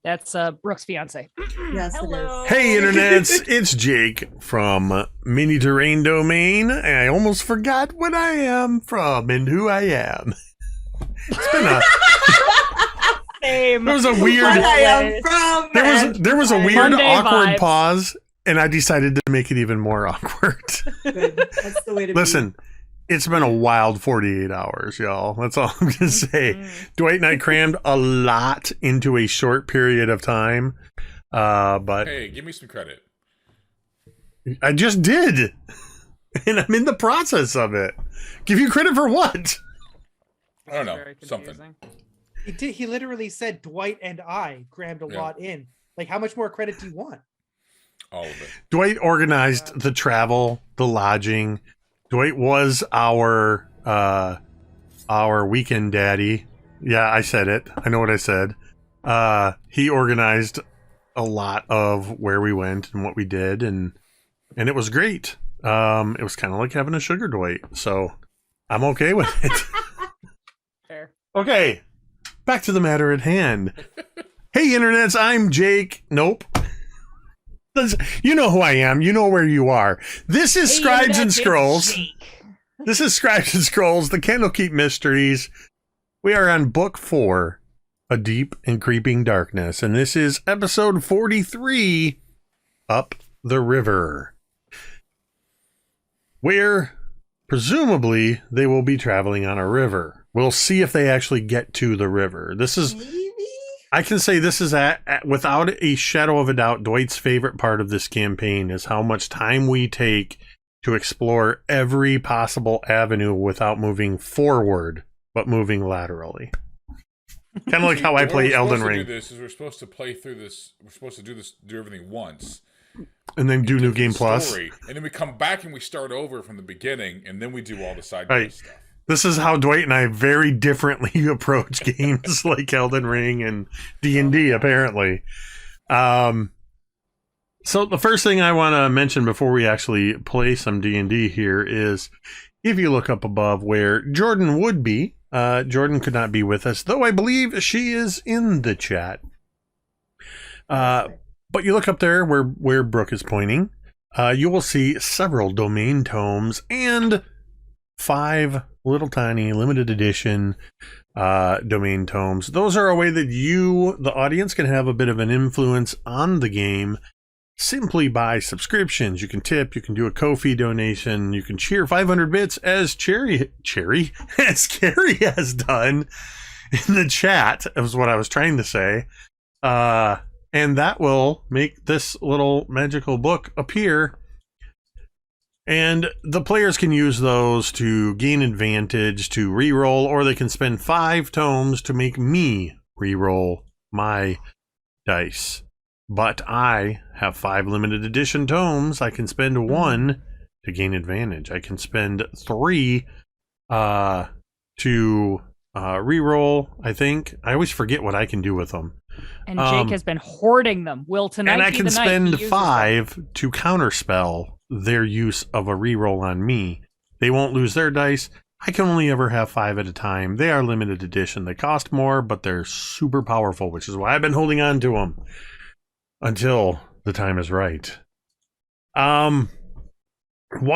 That's Brooke's fiance. Yes, Hello. it is. Hey, internets! It's Jake from Mini Terrain Domain. I almost forgot what I am from and who I am. It's been a Same. there was a weird What I am from. there was a weird Monday awkward vibes. pause, and I decided to make it even more awkward. Good. That's the way to Listen, it's been a wild 48 hours, y'all. That's all I'm gonna say. Dwight and I crammed a lot into a short period of time. But Hey, give me some credit. I just did. And I'm in the process of it. Give you credit for what? I don't know. Very Something. confusing. He literally said Dwight and I crammed a lot in. Like, how much more credit do you want? All of it. Dwight organized the travel, the lodging. Dwight was our weekend daddy. Yeah, I said it. I know what I said. He organized a lot of where we went and what we did, and it was great. It was kind of like having a sugar Dwight, so I'm okay with it. Fair. Okay, back to the matter at hand. Hey, internets, I'm Jake. Nope. You know who I am. You know where you are. This is Scribes and Scrolls. This is Scribes and Scrolls, the Candlekeep Mysteries. We are on Book 4, A Deep and Creeping Darkness, and this is episode 43, Up the River, where presumably they will be traveling on a river. We'll see if they actually get to the river. This is, Maybe? I can say this is without a shadow of a doubt, Dwight's favorite part of this campaign is how much time we take to explore every possible avenue without moving forward, but moving laterally. Kind of like how I play Elden Ring. We're supposed to play through this. We're supposed to do everything once, And then do New Game Plus. story, and then we come back and we start over from the beginning, and then we do all the side Right. quest stuff. This is how Dwight and I very differently approach games like Elden Ring and D&D, apparently. So the first thing I want to mention before we actually play some D&D here is, if you look up above where Jordan would be, Jordan could not be with us, though I believe she is in the chat. But you look up there where Brooke is pointing, you will see several domain tomes and 5 little tiny limited edition domain tomes. Those are a way that you, the audience, can have a bit of an influence on the game simply by subscriptions. You can tip, you can do a Ko-fi donation, you can cheer 500 bits as Carrie has done in the chat, is what I was trying to say. And that will make this little magical book appear. And the players can use those to gain advantage, to reroll, or they can spend 5 tomes to make me reroll my dice. But I have 5 limited edition tomes. I can spend 1 to gain advantage. I can spend 3 to reroll, I think. I always forget what I can do with them. And Jake has been hoarding them. Will tonight And I be can the night he spend uses 5 to counterspell their use of a reroll on me. They won't lose their dice. I can only ever have 5 at a time. They are limited edition. They cost more, but they're super powerful, which is why I've been holding on to them until the time is right. While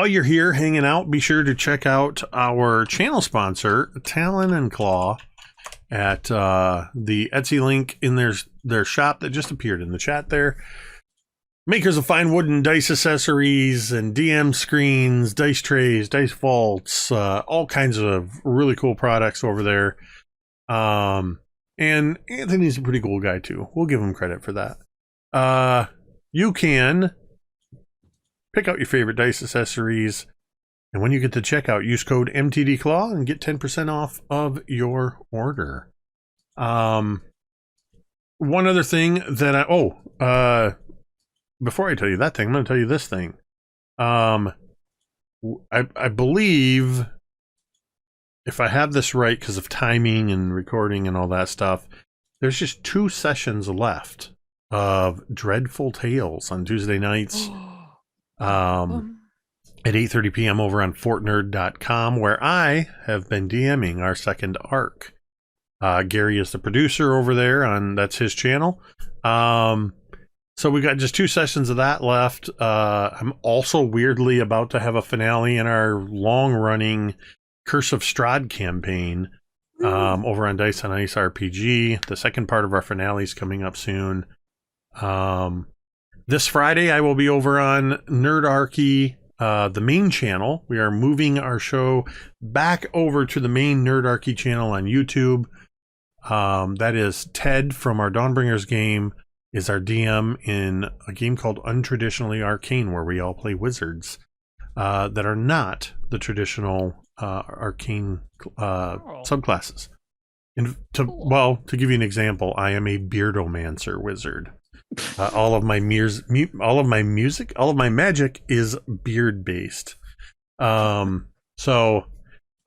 you're here hanging out, be sure to check out our channel sponsor, Talon and Claw, at the Etsy link in their shop that just appeared in the chat there. Makers of fine wooden dice accessories and DM screens, dice trays, dice vaults, all kinds of really cool products over there. And Anthony's a pretty cool guy too. We'll give him credit for that. You can pick out your favorite dice accessories, and when you get to checkout, use code MTDClaw and get 10% off of your order. One other thing that before I tell you that thing, I'm going to tell you this thing. I believe, if I have this right, because of timing and recording and all that stuff, there's just 2 sessions left of Dreadful Tales on Tuesday nights at 8:30 p.m. over on fortnerd.com, where I have been DMing our second arc. Gary is the producer over there, that's his channel. So we got just 2 sessions of that left. I'm also weirdly about to have a finale in our long-running Curse of Strahd campaign over on Dice on Ice RPG. The second part of our finale is coming up soon. This Friday, I will be over on Nerdarchy, the main channel. We are moving our show back over to the main Nerdarchy channel on YouTube. That is Ted from our Dawnbringers game is our DM in a game called Untraditionally Arcane, where we all play wizards that are not the traditional arcane subclasses. And to give you an example, I am a beardomancer wizard. All of my magic is beard based. Yeah,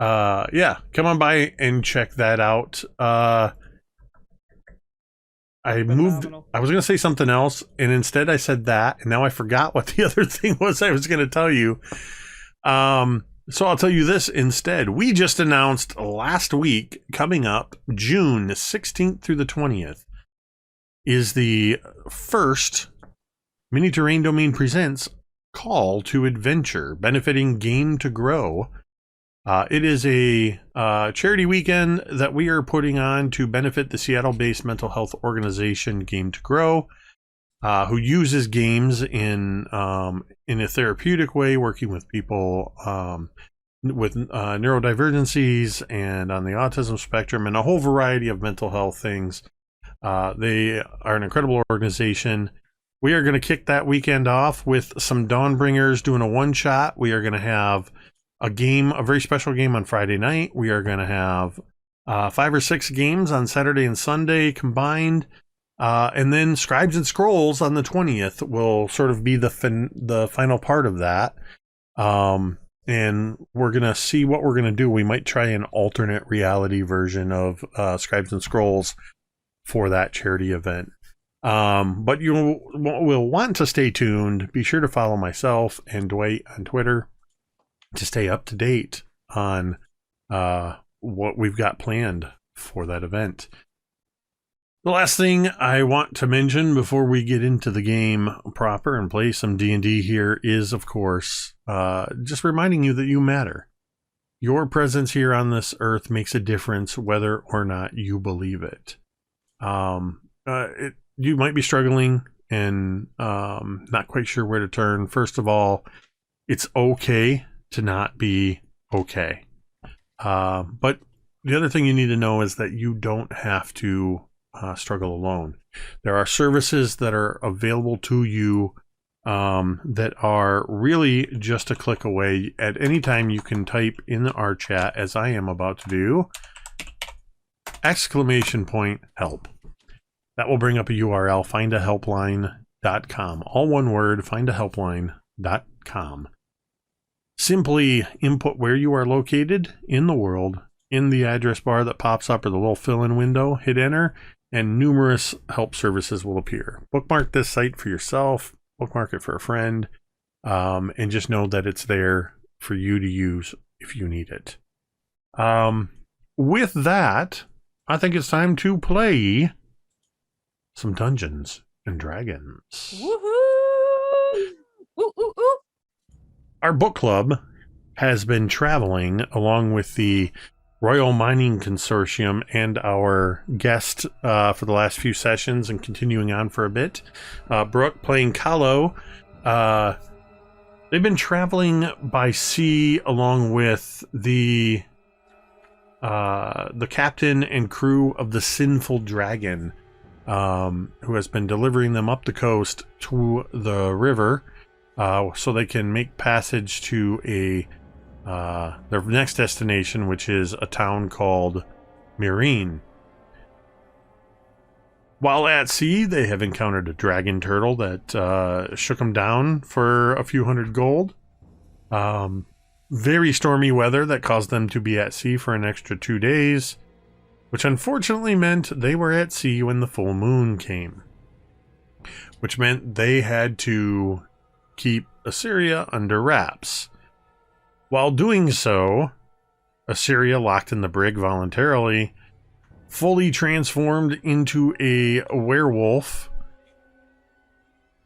come on by and check that out. I was going to say something else, and instead I said that, and now I forgot what the other thing was I was going to tell you. So I'll tell you this instead. We just announced last week, coming up June 16th through the 20th, is the first Mini Terrain Domain Presents Call to Adventure, benefiting Game to Grow. It is a charity weekend that we are putting on to benefit the Seattle-based mental health organization Game to Grow, who uses games in a therapeutic way, working with people with neurodivergencies and on the autism spectrum and a whole variety of mental health things. They are an incredible organization. We are going to kick that weekend off with some Dawnbringers doing a one-shot. We are going to have a very special game on Friday night. We are going to have 5 or 6 games on Saturday and Sunday combined. And then Scribes and Scrolls on the 20th will sort of be the final part of that. And we're going to see what we're going to do. We might try an alternate reality version of Scribes and Scrolls for that charity event. But you will want to stay tuned. Be sure to follow myself and Dwight on Twitter to stay up to date on what we've got planned for that event. The last thing I want to mention before we get into the game proper and play some D&D here is, of course, just reminding you that you matter. Your presence here on this earth makes a difference whether or not you believe it. You might be struggling and not quite sure where to turn. First of all, it's okay to not be okay. But the other thing you need to know is that you don't have to struggle alone. There are services that are available to you that are really just a click away. At any time you can type in our chat, as I am about to do, !help. That will bring up a URL, findahelpline.com. All one word, findahelpline.com. Simply input where you are located in the world in the address bar that pops up or the little fill-in window, hit enter, and numerous help services will appear. Bookmark this site for yourself, bookmark it for a friend, and just know that it's there for you to use if you need it. With that, I think it's time to play some Dungeons and Dragons. Woohoo! Ooh, ooh, ooh. Our book club has been traveling along with the Royal Mining Consortium and our guest for the last few sessions and continuing on for a bit. Brooke playing Kahlo. They've been traveling by sea along with the captain and crew of the Sinful Dragon, who has been delivering them up the coast to the river so they can make passage to their next destination, which is a town called Myrene. While at sea, they have encountered a dragon turtle that shook them down for a few hundred gold. Very stormy weather that caused them to be at sea for an extra 2 days, which unfortunately meant they were at sea when the full moon came, which meant they had to keep Assyria under wraps. While doing so, Assyria locked in the brig voluntarily, fully transformed into a werewolf,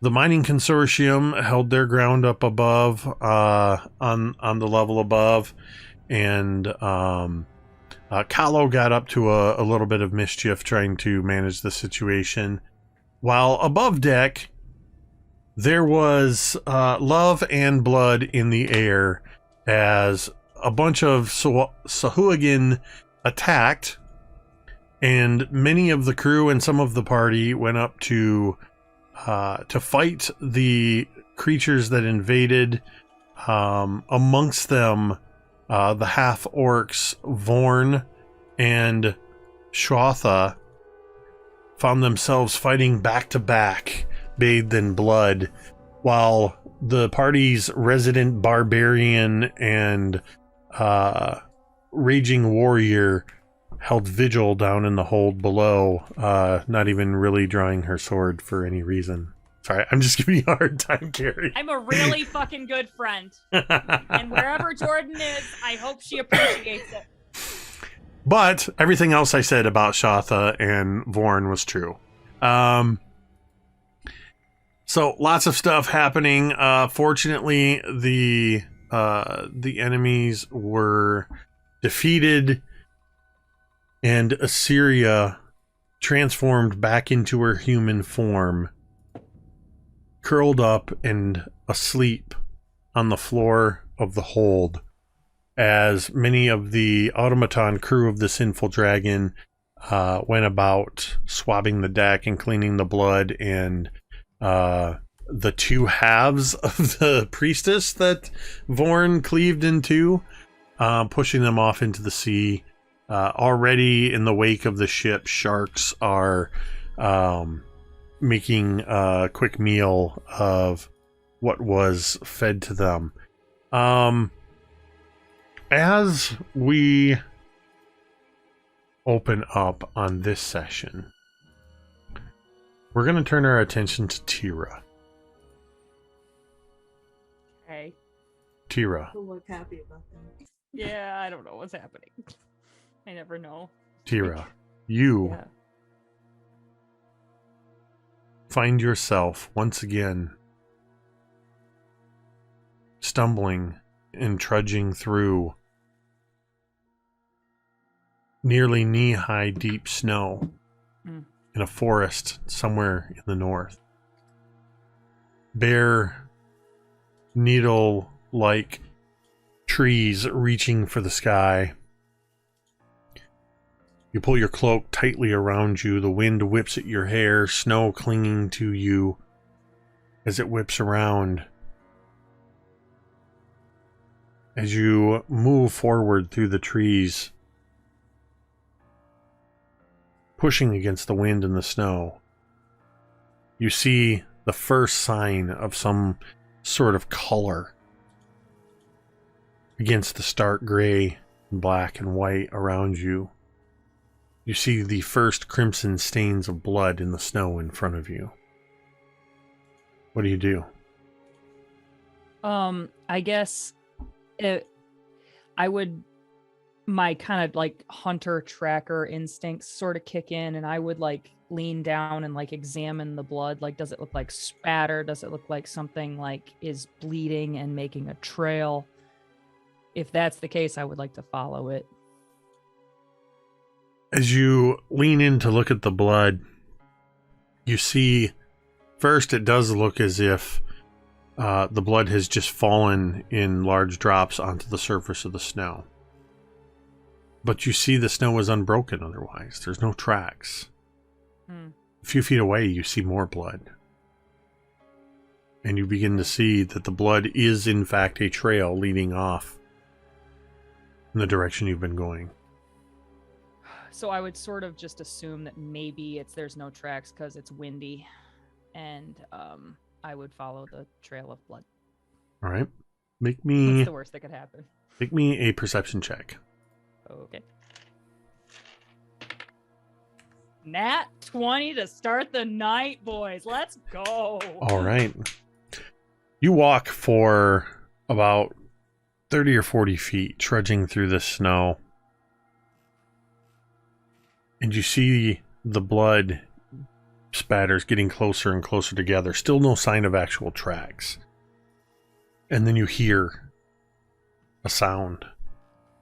The mining consortium held their ground up above, on the level above, and Kahlo got up to a little bit of mischief trying to manage the situation. While above deck, there was love and blood in the air as a bunch of Sahuagin attacked, and many of the crew and some of the party went up to fight the creatures that invaded. Amongst them, the half-orcs Vorn and Shwatha found themselves fighting back-to-back, bathed in blood, while the party's resident barbarian and raging warrior held vigil down in the hold below, not even really drawing her sword for any reason. Sorry, I'm just giving you a hard time, Carrie. I'm a really fucking good friend. And wherever Jordan is, I hope she appreciates it. But everything else I said about Shotha and Vorn was true. So lots of stuff happening. Fortunately, the enemies were defeated, and Assyria transformed back into her human form, curled up and asleep on the floor of the hold, as many of the automaton crew of the Sinful Dragon went about swabbing the deck and cleaning the blood, and the two halves of the priestess that Vorn cleaved into, pushing them off into the sea. Already in the wake of the ship, sharks are making a quick meal of what was fed to them. As we open up on this session, we're going to turn our attention to Tira. Okay. Tira. He'll look happy about that. Yeah, I don't know what's happening. I never know. Tira, you Yeah. find yourself once again stumbling and trudging through nearly knee-high deep snow in a forest somewhere in the north. Bare, needle-like trees reaching for the sky. You pull your cloak tightly around you. The wind whips at your hair, snow clinging to you as it whips around. As you move forward through the trees, pushing against the wind and the snow, you see the first sign of some sort of color against the stark gray and black and white around you. You see the first crimson stains of blood in the snow in front of you. What do you do? I guess I would, my kind of like hunter tracker instincts sort of kick in, and I would like lean down and like examine the blood. Like, does it look like spatter? Does it look like something like is bleeding and making a trail? If that's the case, I would like to follow it. As you lean in to look at the blood, you see, first it does look as if the blood has just fallen in large drops onto the surface of the snow. But you see the snow is unbroken otherwise. There's no tracks. A few feet away, you see more blood. And you begin to see that the blood is in fact a trail leading off in the direction you've been going. So I would sort of just assume that maybe there's no tracks because it's windy, and I would follow the trail of blood. All right. What's the worst that could happen? Make me a perception check. Okay. Nat 20 to start the night, boys. Let's go. All right. You walk for about 30 or 40 feet, trudging through the snow. And you see the blood spatters getting closer and closer together. Still no sign of actual tracks. And then you hear a sound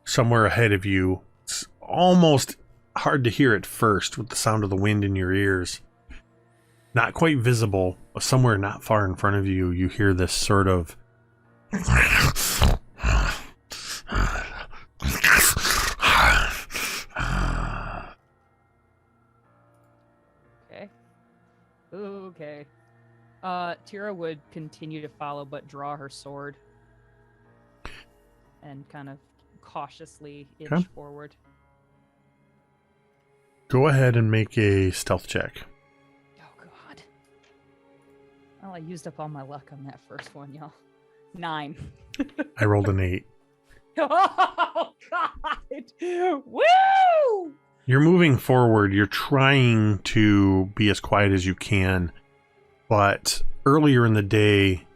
somewhere ahead of you. It's almost hard to hear at first with the sound of the wind in your ears. Not quite visible, but somewhere not far in front of you, you hear this sort of Okay. Tira would continue to follow, but draw her sword and kind of cautiously inch forward. Go ahead and make a stealth check. Oh God. Well, I used up all my luck on that first one, y'all. 9. I rolled an 8. Oh God! Woo! You're moving forward. You're trying to be as quiet as you can. But earlier in the day,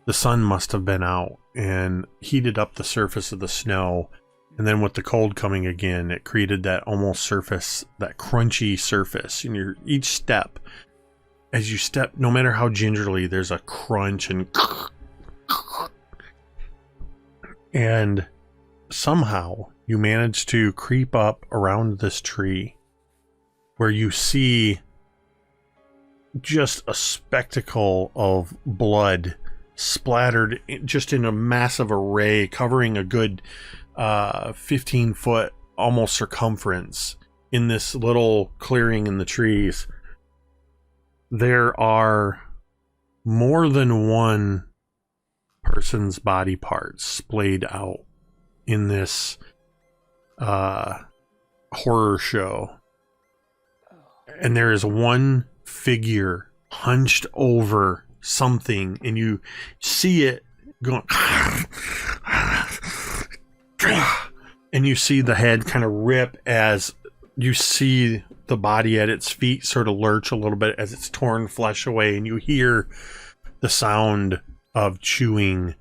the sun must have been out and heated up the surface of the snow. And then with the cold coming again, it created that almost surface, that crunchy surface. And each step, as you step, no matter how gingerly, there's a crunch and somehow you manage to creep up around this tree where you see just a spectacle of blood splattered just in a massive array, covering a good 15-foot almost circumference in this little clearing in the trees. There are more than one person's body parts splayed out in this horror show. And there is one figure hunched over something, and you see it going and you see the head kind of rip as you see the body at its feet sort of lurch a little bit as it's torn flesh away, and you hear the sound of chewing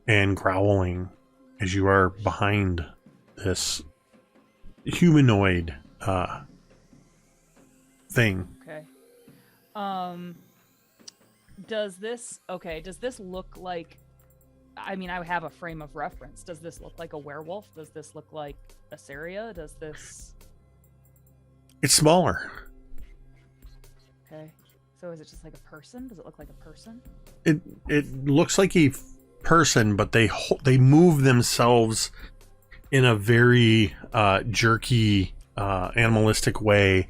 and growling as you are behind this humanoid thing. Okay. Does this look like, I mean, I have a frame of reference. Does this look like a werewolf? Does this look like a Saria? Does this... It's smaller. Okay. So is it just like a person? Does it look like a person? It looks like a person, but they move themselves in a very jerky, animalistic way.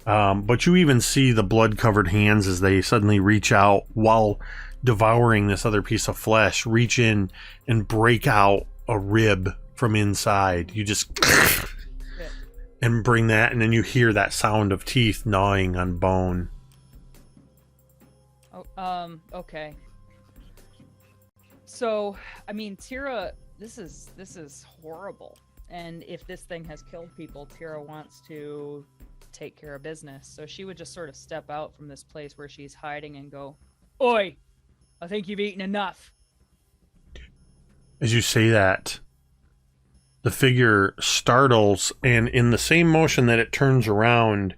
But you even see the blood-covered hands as they suddenly reach out while devouring this other piece of flesh, reach in and break out a rib from inside. You just and bring that, and then you hear that sound of teeth gnawing on bone. Oh, okay. So, I mean, Tira, this is horrible. And if this thing has killed people, Tira wants to take care of business. So she would just sort of step out from this place where she's hiding and go, "Oi, I think you've eaten enough." As you say that, the figure startles, and in the same motion that it turns around,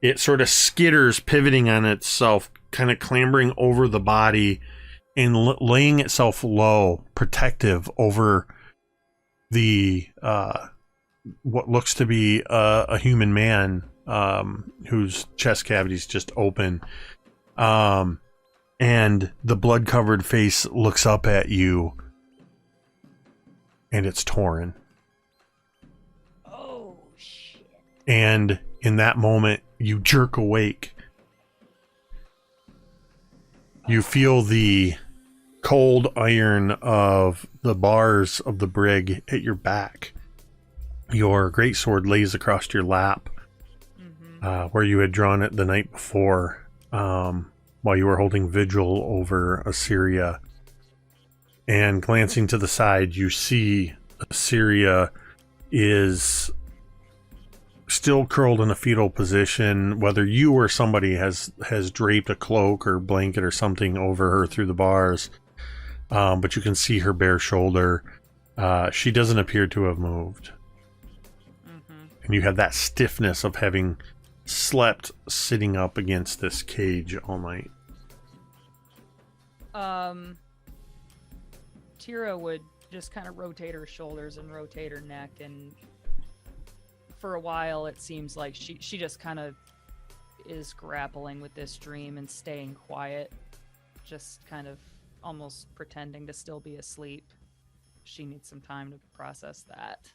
it sort of skitters, pivoting on itself, kind of clambering over the body and laying itself low, protective over the what looks to be a human man whose chest cavity's just open. And the blood-covered face looks up at you, and it's torn. Oh, shit. And in that moment, you jerk awake. You feel the cold iron of the bars of the brig at your back. Your greatsword lays across your lap, where you had drawn it the night before, while you were holding vigil over Assyria. And glancing to the side, you see Assyria is still curled in a fetal position. Whether you or somebody has draped a cloak or blanket or something over her through the bars, but you can see her bare shoulder. She doesn't appear to have moved. And you have that stiffness of having slept sitting up against this cage all night? Tira would just kind of rotate her shoulders and rotate her neck, and for a while it seems like she just kind of is grappling with this dream and staying quiet, just kind of almost pretending to still be asleep. She needs some time to process that.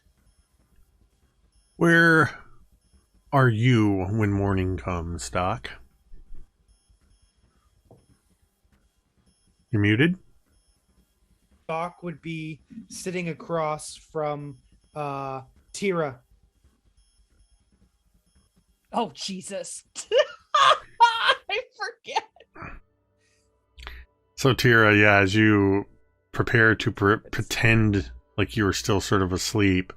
Where are you when morning comes, Doc? You're muted? Doc would be sitting across from Tira. Oh, Jesus. I forget. So, Tira, yeah, as you prepare to pretend like you were still sort of asleep,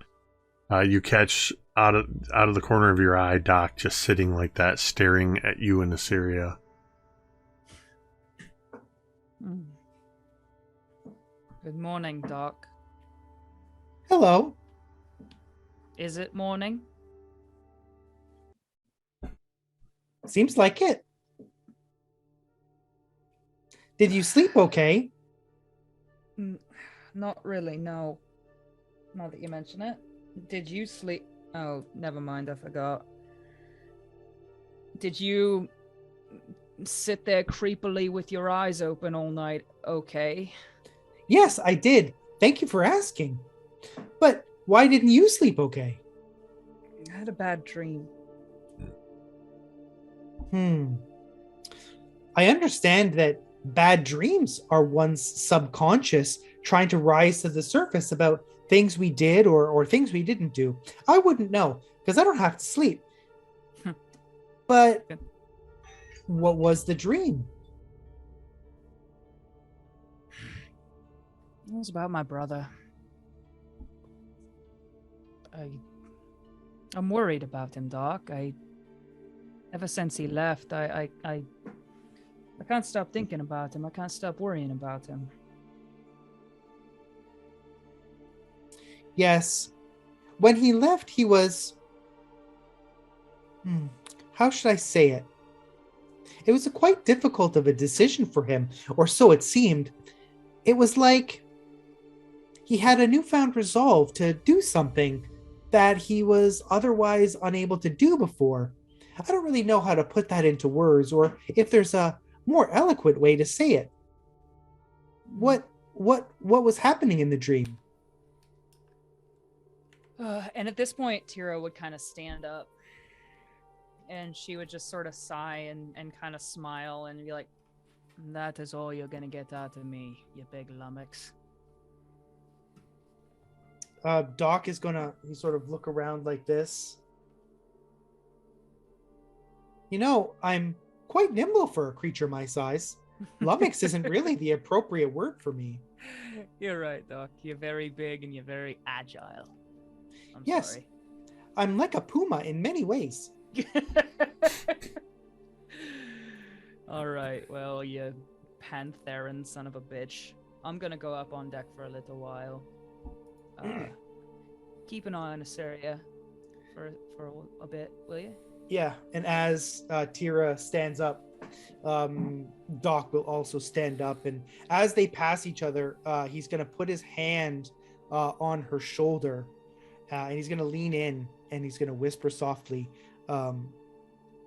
you catch out of the corner of your eye Doc just sitting like that, staring at you and Assyria. Good morning, Doc. Hello. Is it morning? Seems like it. Did you sleep okay? Not really, no. Now that you mention it. Did you sleep? Oh, never mind, I forgot. Did you sit there creepily with your eyes open all night okay? Yes, I did. Thank you for asking. But why didn't you sleep okay? I had a bad dream. I understand that bad dreams are one's subconscious trying to rise to the surface about things we did or things we didn't do. I wouldn't know because I don't have to sleep. But what was the dream? It was about my brother. I'm worried about him, Doc. Ever since he left, I can't stop thinking about him. I can't stop worrying about him. Yes. When he left, he was... how should I say it? It was quite difficult of a decision for him, or so it seemed. It was like he had a newfound resolve to do something that he was otherwise unable to do before. I don't really know how to put that into words, or if there's a more eloquent way to say it. What was happening in the dream? And at this point, Tira would kind of stand up, and she would just sort of sigh and kind of smile and be like, "That is all you're gonna get out of me, you big lummox." Doc is gonna sort of look around like this. You know, I'm quite nimble for a creature my size. Lummox isn't really the appropriate word for me. You're right, Doc. You're very big and you're very agile. I'm yes, sorry. I'm like a puma in many ways. All right, well, you pantheran son of a bitch. I'm gonna go up on deck for a little while. Keep an eye on Assyria for a bit, will you? Yeah, and as Tira stands up, Doc will also stand up, and as they pass each other, he's going to put his hand on her shoulder, and he's going to lean in, and he's going to whisper softly,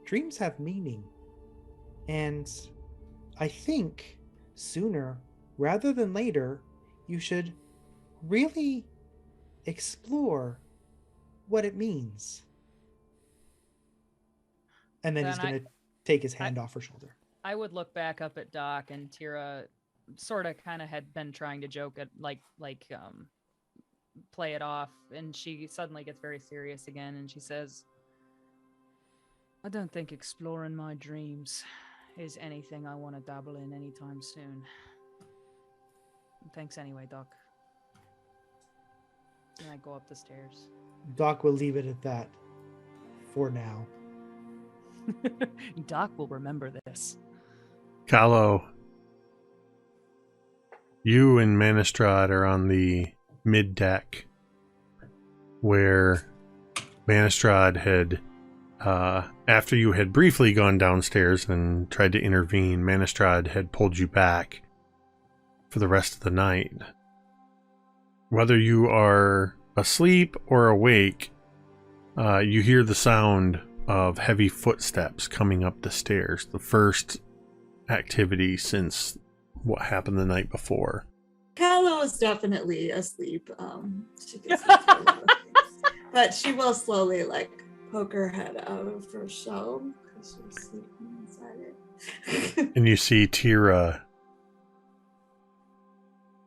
dreams have meaning, and I think sooner rather than later, you should really explore what it means. And then he's going to take his hand off her shoulder. I would look back up at Doc, and Tira sort of kind of had been trying to joke at play it off, and she suddenly gets very serious again, and she says, "I don't think exploring my dreams is anything I want to dabble in anytime soon. Thanks anyway, Doc." And I go up the stairs. Doc will leave it at that for now. Doc will remember this. Kahlo, you and Manistrad are on the mid deck where Manistrad had after you had briefly gone downstairs and tried to intervene, Manistrad had pulled you back for the rest of the night. Whether you are asleep or awake, you hear the sound of heavy footsteps coming up the stairs. The first activity since what happened the night before. Kahlo is definitely asleep. She gets sleep for a lot of things. But she will slowly poke her head out of her shell because she's sleeping inside it. And you see Tira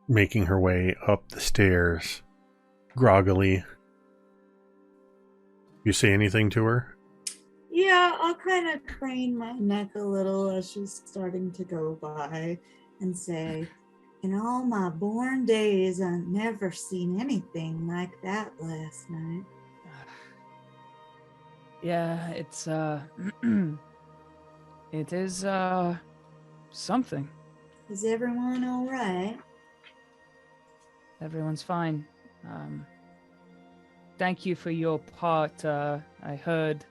making her way up the stairs groggily. You say anything to her? Yeah, I'll kind of crane my neck a little as she's starting to go by and say, in all my born days, I've never seen anything like that last night. Yeah, it's it is something. Is everyone all right? Everyone's fine. Thank you for your part. I heard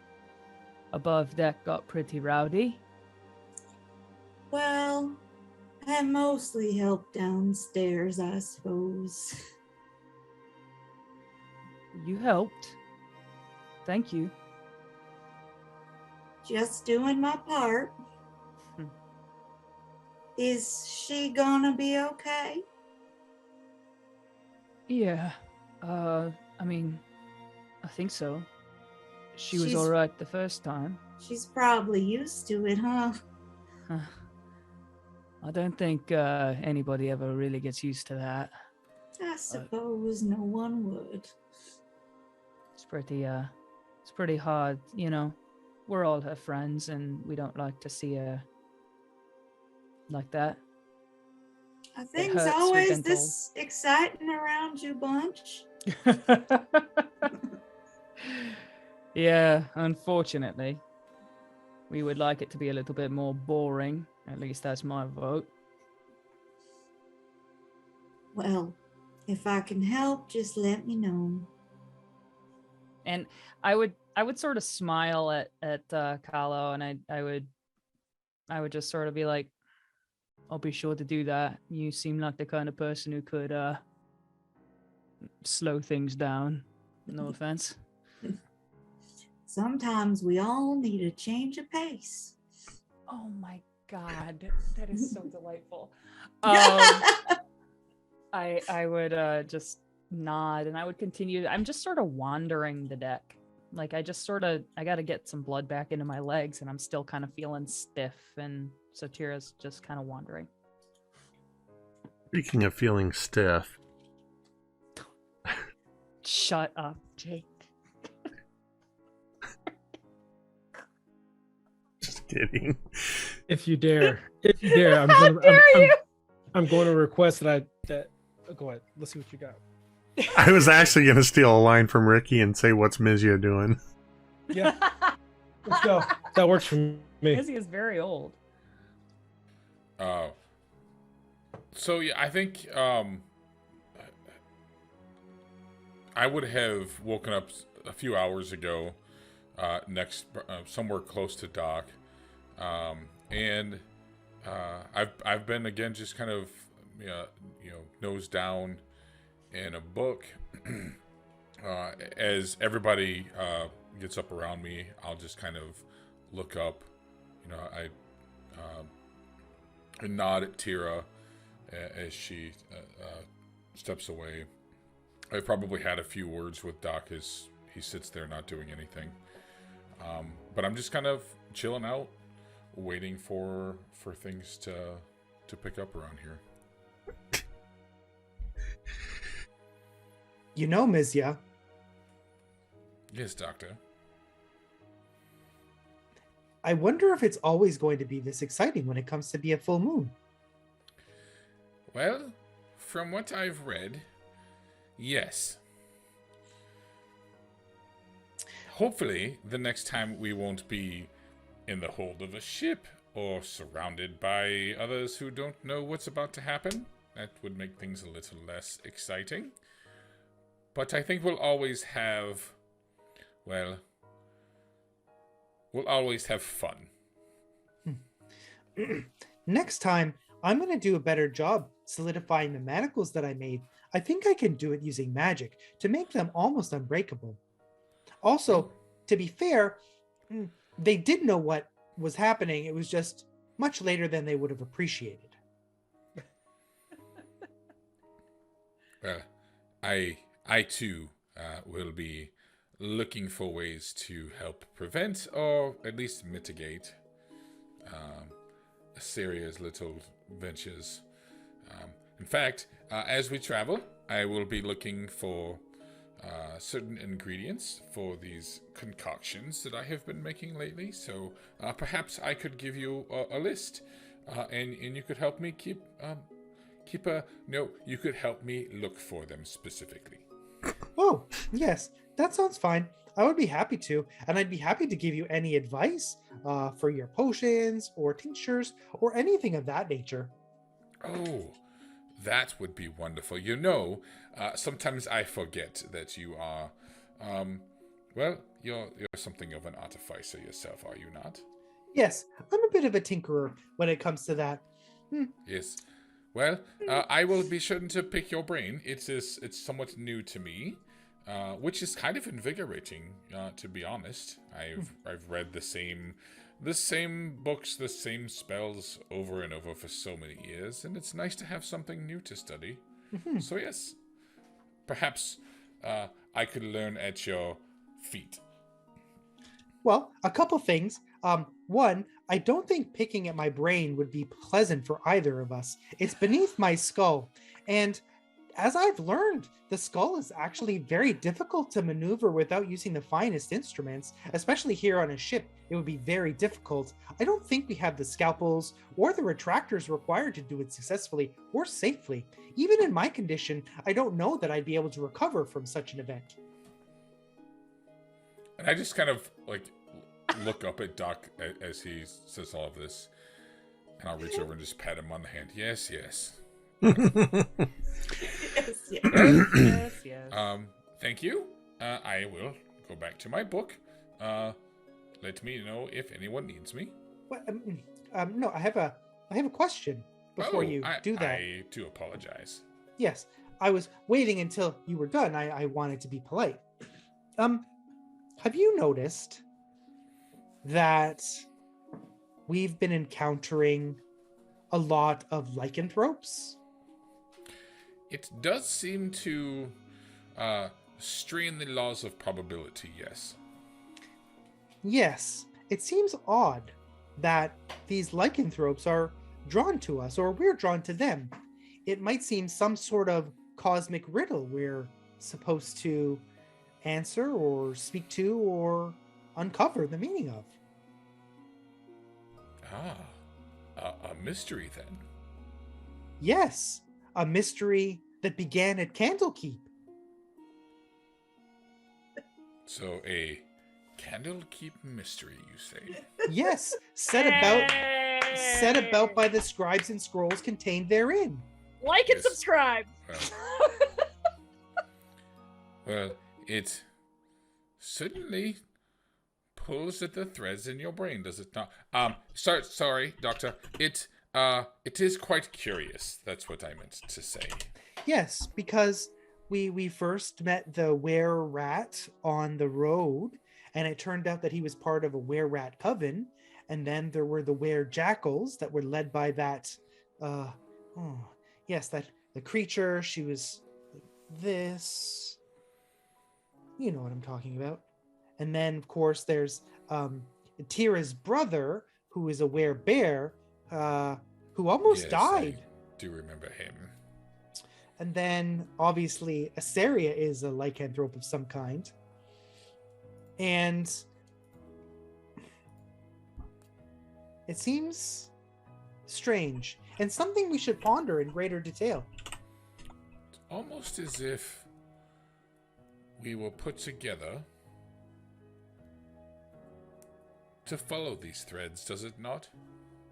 above deck got pretty rowdy. Well, I mostly helped downstairs, I suppose. You helped. Thank you. Just doing my part. Is she gonna be okay? Yeah. I mean, I think so. She was She's- all right the first time. She's probably used to it, huh? I don't think anybody ever really gets used to that. I suppose no one would. It's pretty hard, you know. We're all her friends, and we don't like to see her like that. Are things hurts, we've always been this exciting around you bunch? Yeah, unfortunately. We would like it to be a little bit more boring. At least that's my vote. Well, if I can help, just let me know. And I would sort of smile at Kahlo, and I would just sort of be like, I'll be sure to do that. You seem like the kind of person who could slow things down. No offense. Sometimes we all need a change of pace. Oh my god, that is so delightful. I would just nod, and I would continue. I'm just sort of wandering the deck. Like I got to get some blood back into my legs, and I'm still kind of feeling stiff, and so Tira's just kind of wandering. Speaking of feeling stiff, Shut up, Jake. just kidding. If you dare, I'm going to request that go ahead. Let's see what you got. I was actually going to steal a line from Ricky and say, "What's Mizia doing?" Yeah, let's go. That works for me. Izzy is very old. So yeah, I think I would have woken up a few hours ago, somewhere close to dock, and I've been again just kind of nose down in a book. As everybody gets up around me, I'll just kind of look up. I nod at Tira as she steps away. I've probably had a few words with Doc as he sits there not doing anything. But I'm just kind of chilling out, waiting for things to pick up around here. You know, Mizia, Yes, Doctor. I wonder if it's always going to be this exciting when it comes to be a full moon. Well, from what I've read, yes. Hopefully, the next time we won't be in the hold of a ship or surrounded by others who don't know what's about to happen. That would make things a little less exciting. But I think we'll always have, well, we'll always have fun. Next time, I'm going to do a better job solidifying the manacles that I made. I think I can do it using magic to make them almost unbreakable. Also, to be fair, they did know what was happening. It was just much later than they would have appreciated. I too will be looking for ways to help prevent or at least mitigate Assyria's little ventures. In fact, as we travel, I will be looking for certain ingredients for these concoctions that I have been making lately. So perhaps I could give you a list, and you could help me you could help me look for them specifically. Oh, yes, that sounds fine. I would be happy to, and I'd be happy to give you any advice for your potions or tinctures or anything of that nature. Oh, that would be wonderful. Sometimes I forget that you are, you're something of an artificer yourself, are you not? Yes, I'm a bit of a tinkerer when it comes to that. Yes. Well, I will be sure to pick your brain. It's somewhat new to me, which is kind of invigorating, to be honest. I've read the same books, the same spells over and over for so many years, and it's nice to have something new to study. So yes, perhaps I could learn at your feet. Well, a couple things. One, I don't think picking at my brain would be pleasant for either of us. It's beneath my skull. And as I've learned, the skull is actually very difficult to maneuver without using the finest instruments, especially here on a ship. It would be very difficult. I don't think we have the scalpels or the retractors required to do it successfully or safely. Even in my condition, I don't know that I'd be able to recover from such an event. And I just kind of look up at Doc as he says all of this, and I'll reach over and just pat him on the hand. Yes. Yes. Thank you. I will go back to my book. Let me know if anyone needs me. No, I have a question before you do that. I do apologize. Yes, I was waiting until you were done. I wanted to be polite. Have you noticed that we've been encountering a lot of lycanthropes? It does seem to strain the laws of probability, yes. Yes, it seems odd that these lycanthropes are drawn to us, or we're drawn to them. It might seem some sort of cosmic riddle we're supposed to answer or speak to or uncover the meaning of. A mystery then. Yes, a mystery that began at Candlekeep. So a Candlekeep mystery, you say? Yes, set about by the scribes and scrolls contained therein. Like and subscribe. Well, it certainly pulls at the threads in your brain, does it not? Sorry, Doctor. It is quite curious. That's what I meant to say. Yes, because we first met the were-rat on the road, and it turned out that he was part of a were-rat coven, and then there were the were-jackals that were led by that the creature. She was this, you know what I'm talking about. And then of course there's Tira's brother, who is a were-bear, who almost died. I do remember him. And then obviously Assyria is a lycanthrope of some kind. And it seems strange and something we should ponder in greater detail. It's almost as if we were put together to follow these threads, does it not?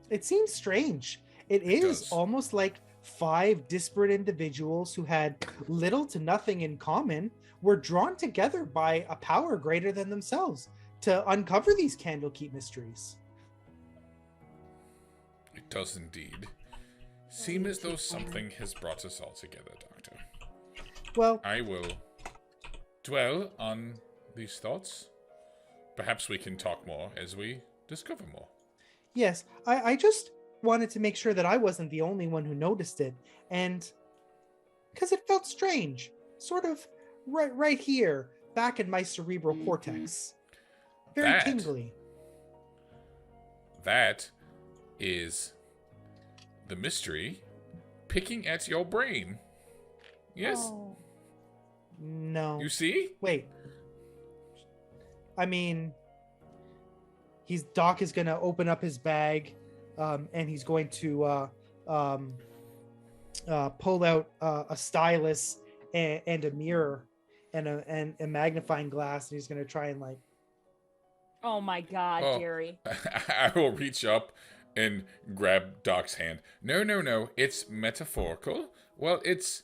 It seems strange. It is almost like 5 disparate individuals who had little to nothing in common were drawn together by a power greater than themselves to uncover these Candlekeep mysteries. It does indeed seem as though something has brought us all together, Doctor. Well, I will dwell on these thoughts. Perhaps we can talk more as we discover more. yes, I just wanted to make sure that I wasn't the only one who noticed it, and because it felt strange, sort of right here, back in my cerebral cortex. Very tingly. That is the mystery picking at your brain. Yes? Oh. No. You see? Wait. I mean, Doc is gonna open up his bag, and he's going to pull out a stylus and a mirror and a magnifying glass, and he's gonna try and like. Oh my God, Oh. Gary. I will reach up and grab Doc's hand. No. It's metaphorical. Well, it's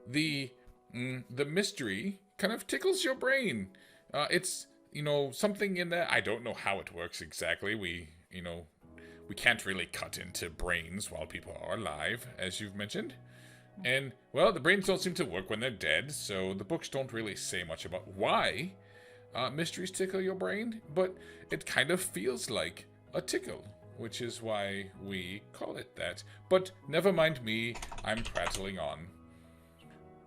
the mystery kind of tickles your brain. It's something in there. I don't know how it works exactly. We can't really cut into brains while people are alive, as you've mentioned. And well, the brains don't seem to work when they're dead, so the books don't really say much about why mysteries tickle your brain, but it kind of feels like a tickle, which is why we call it that. But never mind me, I'm prattling on.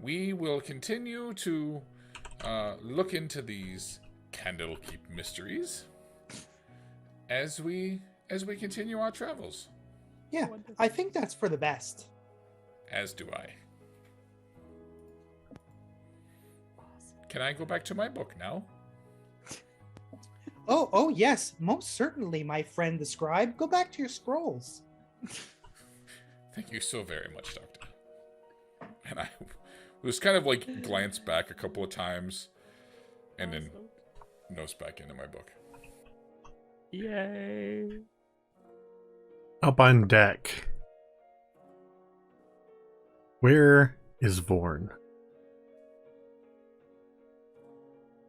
We will continue to look into these Candlekeep mysteries as we continue our travels. Yeah, I think that's for the best. As do I. Can I go back to my book now? Oh yes, most certainly, my friend the scribe. Go back to your scrolls. Thank you so very much, Doctor. And I was kind of like glance back a couple of times and then nose back into my book. Yay. Up on deck. Where is Vorn?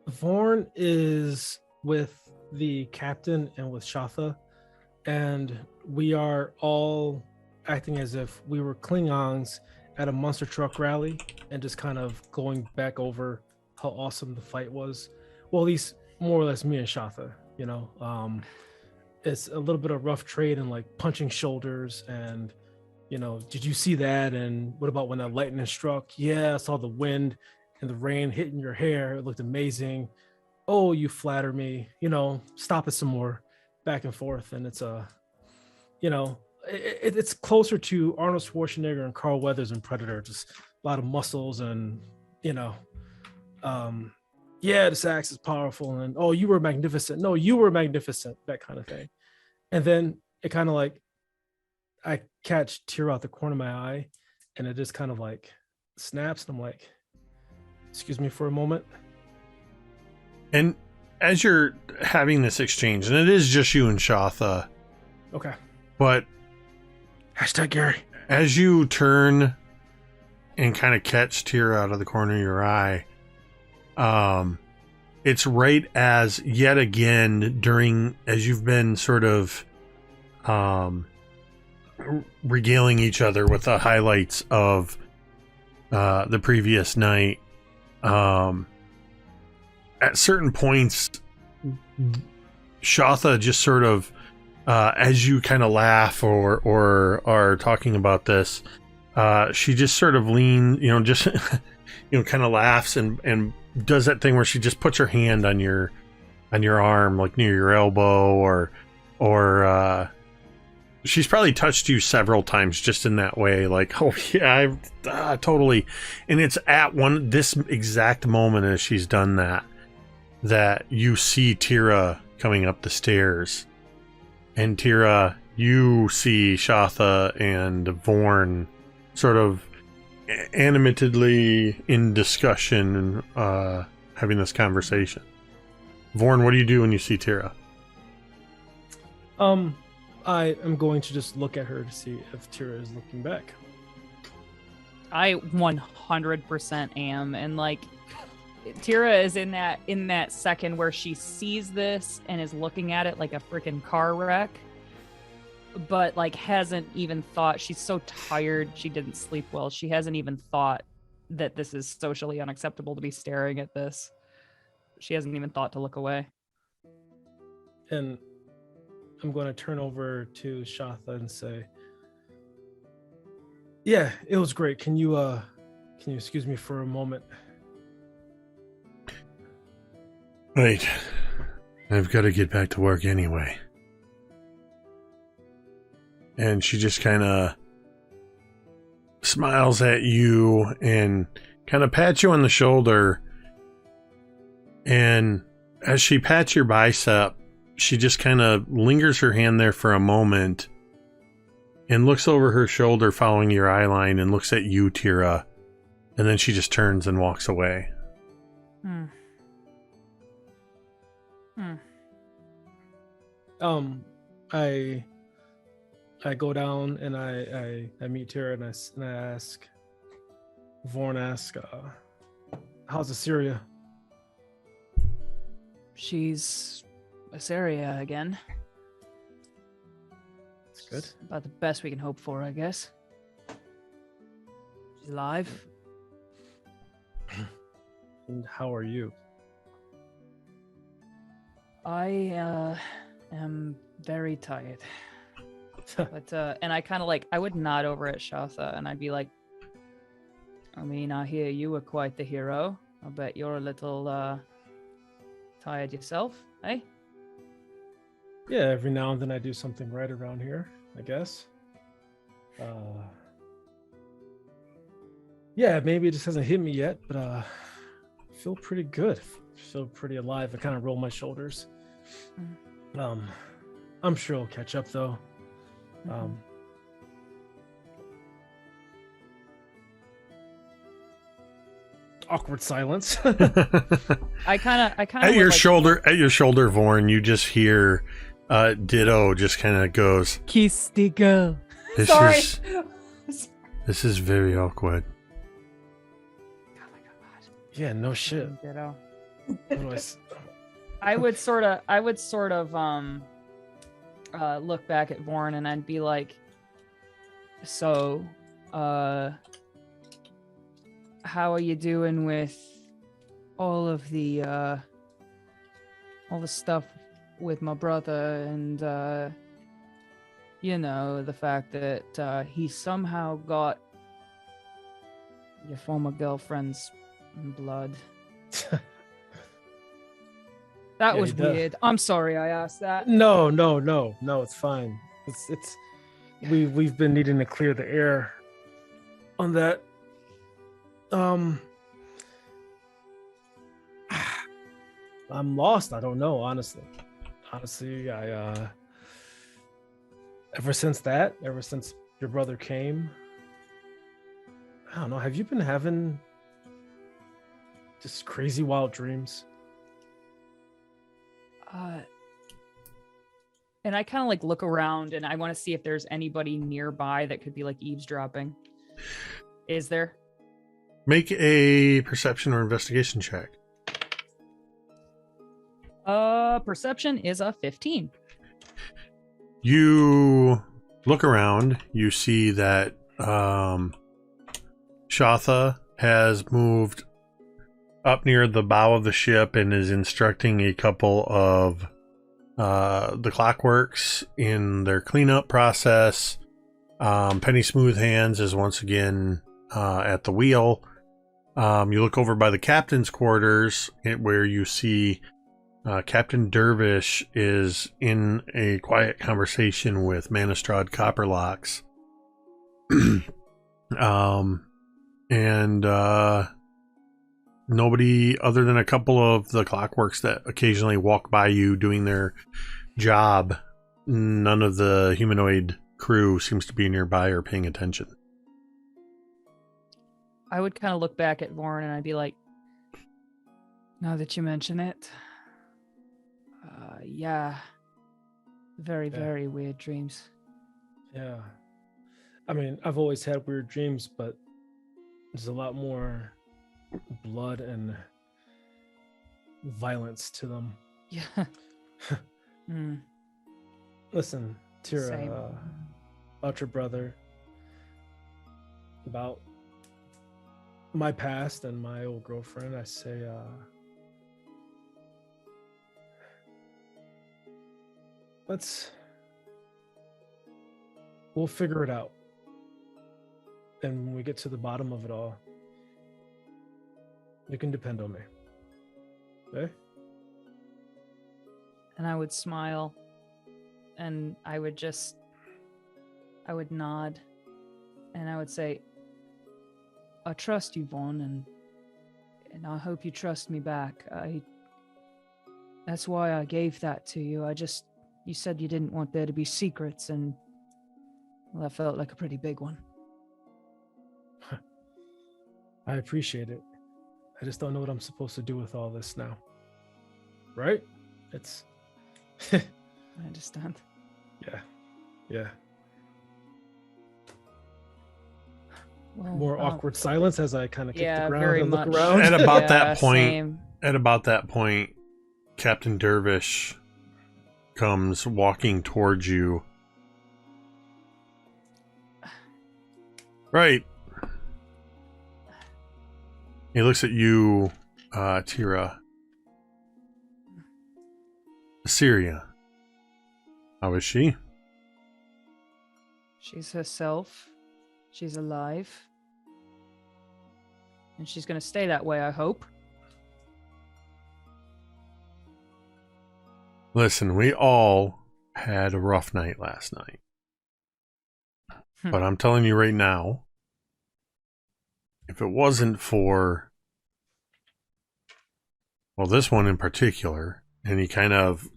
Vorn is with the captain and with Shatha, and we are all acting as if we were Klingons at a monster truck rally and just kind of going back over how awesome the fight was. Well, at least more or less me and Shatha, it's a little bit of rough trade and like punching shoulders and, did you see that? And what about when that lightning struck? Yeah, I saw the wind and the rain hitting your hair. It looked amazing. Oh, you flatter me, stop it some more, back and forth. And it's it's closer to Arnold Schwarzenegger and Carl Weathers and Predator, just a lot of muscles and, yeah, this axe is powerful. And, oh, you were magnificent. No, you were magnificent, that kind of thing. And then it kind of like, I catch tear out the corner of my eye and it just kind of like snaps. And I'm like, excuse me for a moment. And as you're having this exchange, and it is just you and Shatha. Okay. But Gary. As you turn and kind of catch tear out of the corner of your eye, it's right as yet again as you've been sort of regaling each other with the highlights of the previous night. At certain points, Shatha just sort of, as you kind of laugh or are talking about this, she just sort of kind of laughs and does that thing where she just puts her hand on your arm, like near your elbow, or she's probably touched you several times just in that way, like, oh yeah, totally. And it's at this exact moment as she's done that you see Tira coming up the stairs. And Tira, you see Shatha and Vorn sort of animatedly in discussion, having this conversation. Vorn, what do you do when you see Tira? I am going to just look at her to see if Tira is looking back. I 100% am, and like Tira is in that second where she sees this and is looking at it like a freaking car wreck, but like hasn't even thought. She's so tired, she didn't sleep well. She hasn't even thought that this is socially unacceptable to be staring at this. She hasn't even thought to look away. And I'm going to turn over to Shatha and say, "Yeah, it was great. Can you excuse me for a moment?" Wait, I've got to get back to work anyway. And she just kind of smiles at you and kind of pats you on the shoulder. And as she pats your bicep, she just kind of lingers her hand there for a moment and looks over her shoulder following your eye line and looks at you, Tira. And then she just turns and walks away. I go down and I meet Tira and I ask, Vorn asks, how's Assyria? She's Assyria again. That's good. About the best we can hope for, I guess. She's alive. And how are you? I am very tired. But and I kind of like, I would nod over at Shatha and I'd be like, I mean, I hear you were quite the hero. I bet you're a little tired yourself, eh? Yeah, every now and then I do something right around here, I guess. Yeah, maybe it just hasn't hit me yet, but I feel pretty good. Feel pretty alive. I kind of roll my shoulders. I'm sure I'll catch up though. Awkward silence. I kind of at your shoulder, Vorn, you just hear Ditto just kind of goes, "Kiss the girl." This is very awkward. Oh my god. Yeah, no shit. Ditto. Otherwise, I would sort of look back at Vorn and I'd be like, so how are you doing with all the stuff with my brother and the fact that he somehow got your former girlfriend's blood. That was weird. I'm sorry I asked that. No, it's fine. It's we've been needing to clear the air on that. I'm lost. I don't know, honestly. I ever since your brother came, I don't know, have you been having just crazy wild dreams? And I kind of like look around and I want to see if there's anybody nearby that could be like eavesdropping. Is there? Make a perception or investigation check. Perception is a 15. You look around, you see that Shatha has moved up near the bow of the ship and is instructing a couple of the clockworks in their cleanup process. Penny Smoothhands is once again at the wheel. You look over by the captain's quarters where you see Captain Dervish is in a quiet conversation with Manistrad Copperlocks. And nobody other than a couple of the clockworks that occasionally walk by you doing their job. None of the humanoid crew seems to be nearby or paying attention. I would kind of look back at Vorn and I'd be like, now that you mention it, yeah, very weird dreams. Yeah. I mean, I've always had weird dreams, but there's a lot more blood and violence to them. Yeah. Mm, Listen, Tira, same. about your brother, about my past and my old girlfriend, I say, we'll figure it out. And when we get to the bottom of it all, you can depend on me. Okay? And I would smile, and I would nod, and I would say, I trust you, Vaughn, and I hope you trust me back. That's why I gave that to you. You said you didn't want there to be secrets, and well, that felt like a pretty big one. I appreciate it. I just don't know what I'm supposed to do with all this now. Right? It's... I understand. Yeah. Well, More awkward silence as I kind of kick the ground very and look much. around. At about Yeah, that point, same. Captain Dervish comes walking towards you. Right. He looks at you, Tira. Assyria. How is she? She's herself. She's alive. And she's going to stay that way, I hope. Listen, we all had a rough night last night. But I'm telling you right now, if it wasn't for, well, this one in particular, and he kind of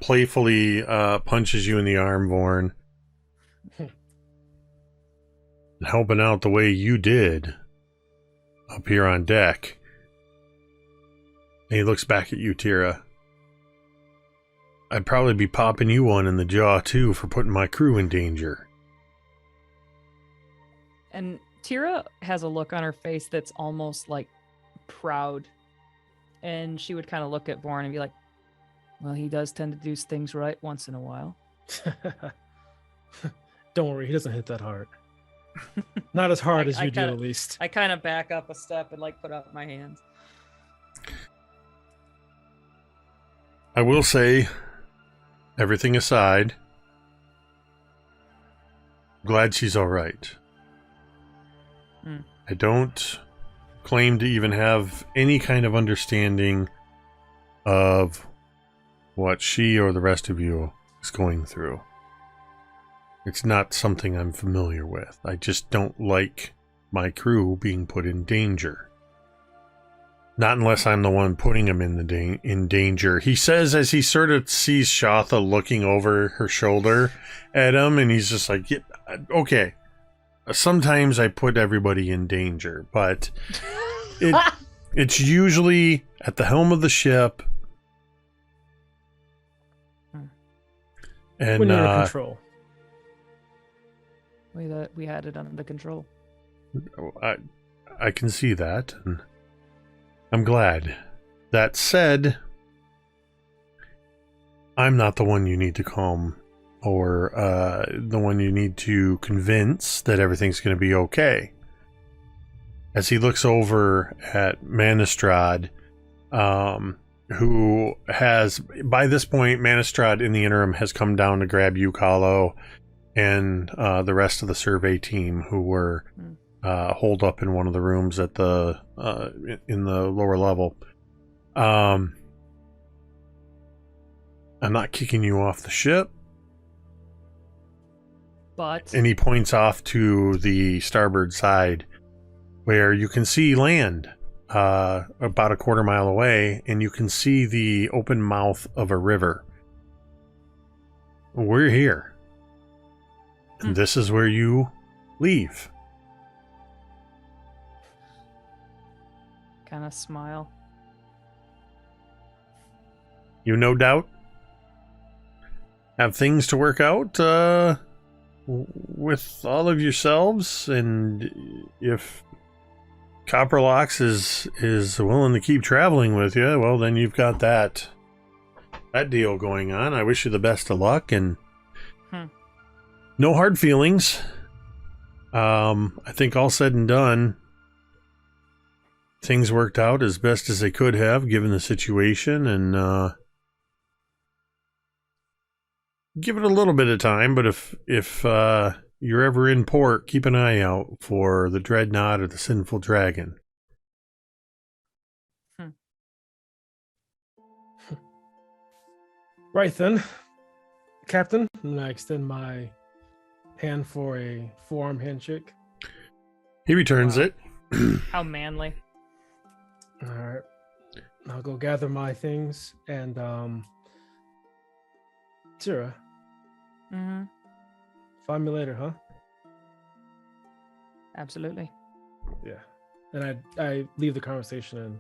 playfully punches you in the arm, Vorn, helping out the way you did up here on deck. And he looks back at you, Tira. I'd probably be popping you one in the jaw too for putting my crew in danger. And Tira has a look on her face that's almost like proud. And she would kind of look at Vorn and be like, well, he does tend to do things right once in a while. Don't worry, he doesn't hit that hard. Not as hard as you do, at least. I kind of back up a step and like put up my hands. I will say, everything aside, glad she's all right. I don't claim to even have any kind of understanding of what she or the rest of you is going through. It's not something I'm familiar with. I just don't like my crew being put in danger. Not unless I'm the one putting them in danger. He says as he sort of sees Shatha looking over her shoulder at him, and he's just like, yeah, okay. Sometimes I put everybody in danger, but it's usually at the helm of the ship. And when you're in control. We had it under control. I can see that, and I'm glad. That said, I'm not the one you need to calm or the one you need to convince that everything's going to be okay. As he looks over at Manistrad, who has, by this point, Manistrad in the interim has come down to grab you, Kahlo, and the rest of the survey team who were holed up in one of the rooms at the in the lower level. I'm not kicking you off the ship. But... And he points off to the starboard side where you can see land about a quarter mile away, and you can see the open mouth of a river. We're here. And this is where you leave. Kind of smile. You no doubt have things to work out with all of yourselves, and if Copperlocks is willing to keep traveling with you, well, then you've got that deal going on. I wish you the best of luck, and no hard feelings. I think all said and done, things worked out as best as they could have given the situation, and give it a little bit of time. But if you're ever in port, keep an eye out for the Dreadnought or the Sinful Dragon. Right then, Captain. And I extend my hand for a forearm handshake. He returns it. How manly. All right. I'll go gather my things and Tira. Mm-hmm. Find me later, huh? Absolutely. Yeah. And I leave the conversation and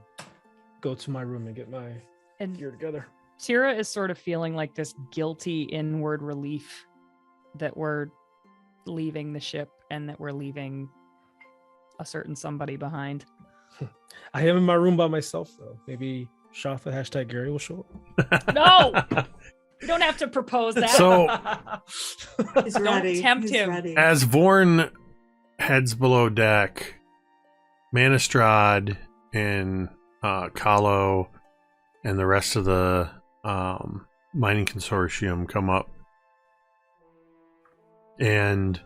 go to my room and get my gear together. Tira is sort of feeling like this guilty inward relief that we're leaving the ship and that we're leaving a certain somebody behind. I am in my room by myself, though. Maybe Shafa # Gary will show up. No! You don't have to propose that. So, He's ready. Don't tempt He's him. ready. as Vorn heads below deck, Manistrad and Kahlo and the rest of the mining consortium come up. And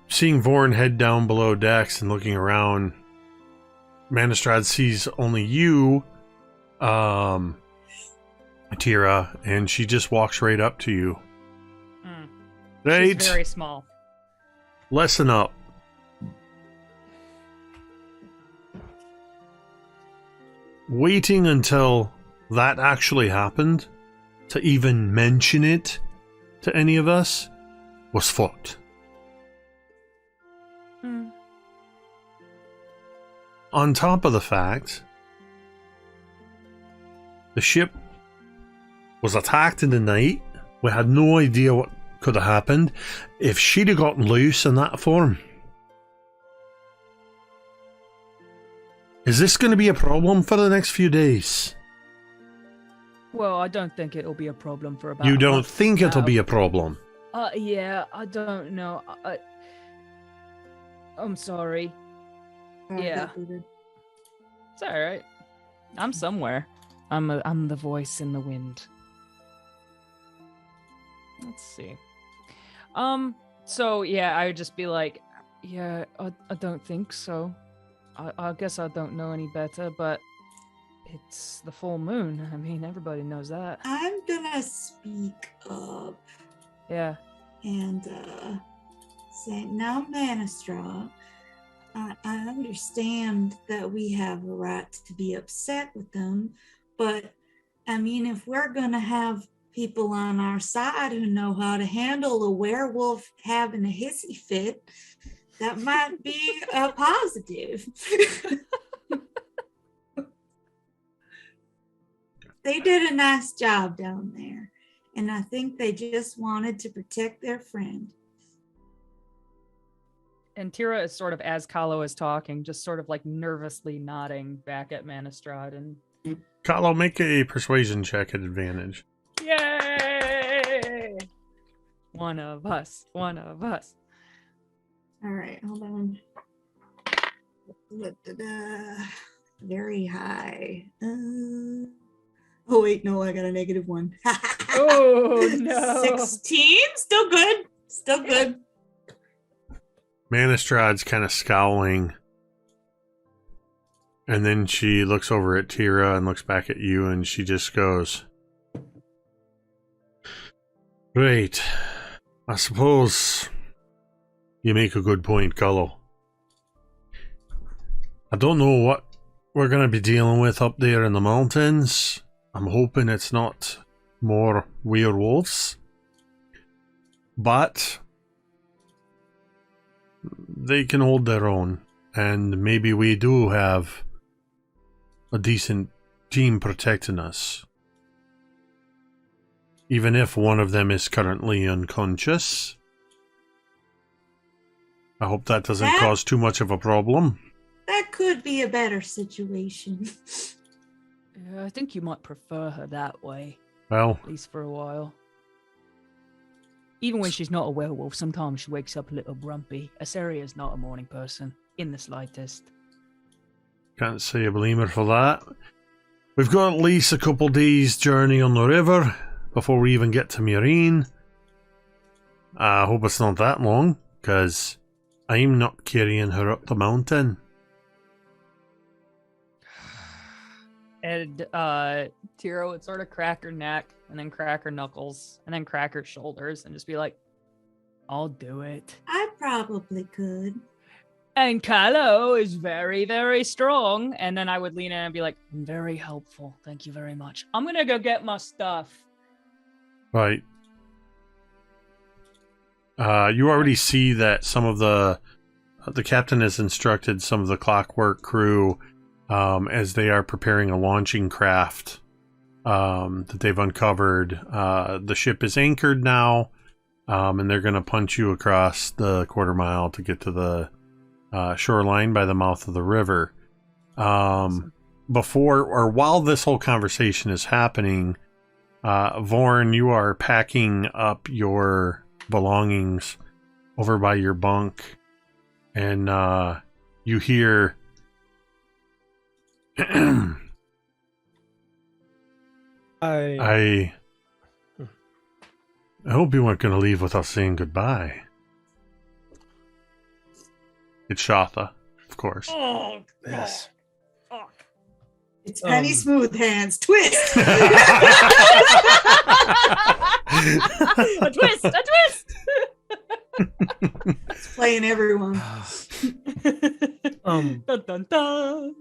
seeing Vorn head down below decks and looking around, Manistrad sees only you, Tira, and she just walks right up to you. Right? She's very small. Lesson up. Waiting until that actually happened to even mention it to any of us was fucked. On top of the fact, the ship was attacked in the night. We had no idea what could have happened. If she'd have gotten loose in that form, is this going to be a problem for the next few days? Well, I don't think it'll be a problem for about. You don't think it'll be a problem? Yeah, I don't know. I'm sorry. Yeah. It's all right. I'm somewhere. I'm the voice in the wind. Let's see. So yeah, I would just be like, yeah, I don't think so. I guess I don't know any better, but it's the full moon. I mean, everybody knows that. I'm gonna speak up. Yeah. And say, now, Manistraw, I understand that we have a right to be upset with them, but I mean, if we're gonna have people on our side who know how to handle a werewolf having a hissy fit, that might be a positive. They did a nice job down there, and I think they just wanted to protect their friend. And Tira is sort of, as Kahlo is talking, just sort of like nervously nodding back at Manistrad. And Kahlo, make a persuasion check at advantage. yay! One of us. One of us. All right, hold on. Very high. Oh wait, no, I got a -1. Oh no! 16, still good. Still good. Manistrad's kind of scowling, and then she looks over at Tira and looks back at you, and she just goes, "Right, I suppose you make a good point, Kahlo. I don't know what we're going to be dealing with up there in the mountains. I'm hoping it's not more werewolves, but they can hold their own, and maybe we do have a decent team protecting us. Even if one of them is currently unconscious. I hope that doesn't cause too much of a problem." that could be a better situation. Yeah, I think you might prefer her that way, Well, at least for a while. Even when she's not a werewolf, sometimes she wakes up a little grumpy. Asaria's not a morning person, in the slightest. can't say a blamer for that. We've got at least a couple days' journey on the river before we even get to Marine. I hope it's not that long, because I'm not carrying her up the mountain. And Tiro would sort of crack her neck, and then crack her knuckles, and then crack her shoulders, and just be like, I'll do it. I probably could. And Kahlo is very, very strong. And then I would lean in and be like, I'm very helpful. Thank you very much. I'm going to go get my stuff. Right. You already see that some of the captain has instructed some of the clockwork crew as they are preparing a launching craft that they've uncovered. The ship is anchored now, and they're going to punch you across the quarter mile to get to the shoreline by the mouth of the river. Before or while this whole conversation is happening, Vorn, you are packing up your belongings over by your bunk, and you hear I hope you weren't going to leave without saying goodbye. It's Shatha, of course. Oh, Yes. It's Penny Smooth Hands. Twist! A twist! A twist! It's playing everyone. Dun, dun, dun.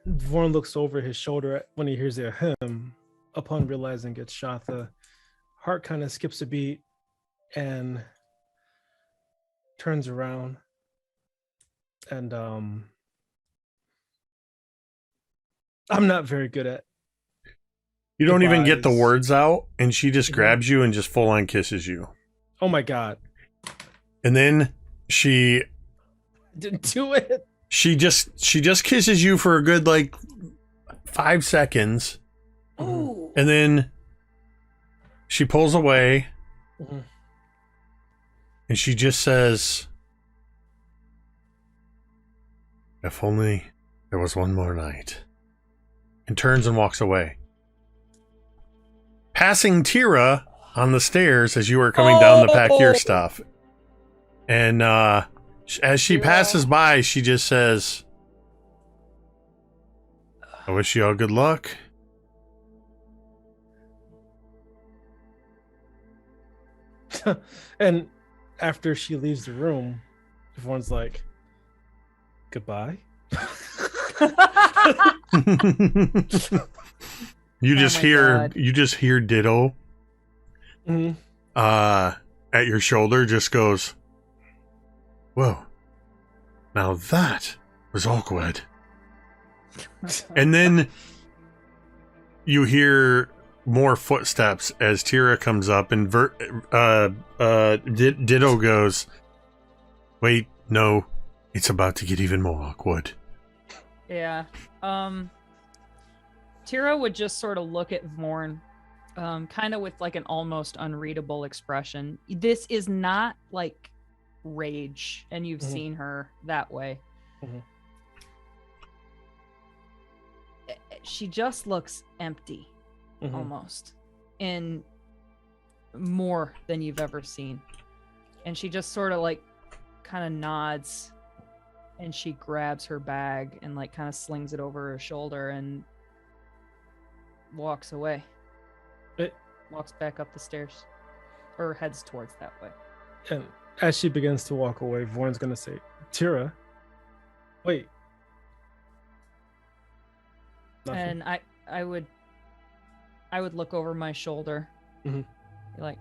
Vorn looks over his shoulder when he hears a hymn. Upon realizing it's Shatha, heart kind of skips a beat and turns around. And I'm not very good at. You don't even get the goodbyes. words out, and she just grabs you and just full on kisses you. Oh my god. And then she Didn't do it. just kisses you for a good 5 seconds. Ooh. And then she pulls away Mhm. and she just says, if only there was one more night. And turns and walks away. Passing Tira on the stairs as you are coming down to pack your stuff. And as she passes by, she just says, I wish you all good luck. And after she leaves the room, everyone's like, goodbye. You just my hear God. Ditto Mhm. at your shoulder just goes, whoa, now that was awkward. And then you hear more footsteps as Tira comes up, and Ditto goes, wait, no, it's about to get even more awkward. Yeah. Tira would just sort of look at Vorn, kind of with an almost unreadable expression. This is not rage, and you've Mhm. seen her that way. Mhm. She just looks empty, Mhm. almost, in more than you've ever seen. And she just sort of kind of nods, and she grabs her bag and kind of slings it over her shoulder and walks away. Walks back up the stairs, or heads towards that way. And as she begins to walk away, Vorn's gonna say, Tira, wait. Nothing. And I would look over my shoulder. Mhm. Be like,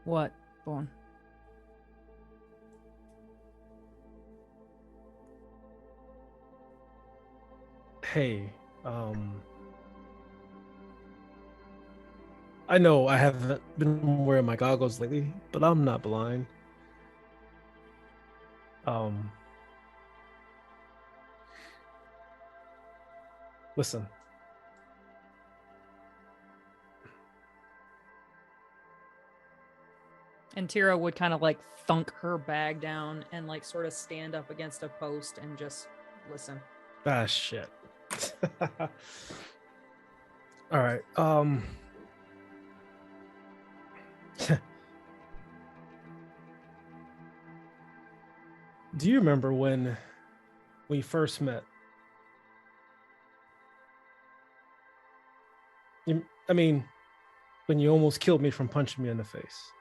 what, Vorn? Hey, I know I haven't been wearing my goggles lately, but I'm not blind. Listen. And Tira would kind of like thunk her bag down and like sort of stand up against a post and just listen. Ah, shit. All right. Do you remember when we first met? I mean, when you almost killed me from punching me in the face.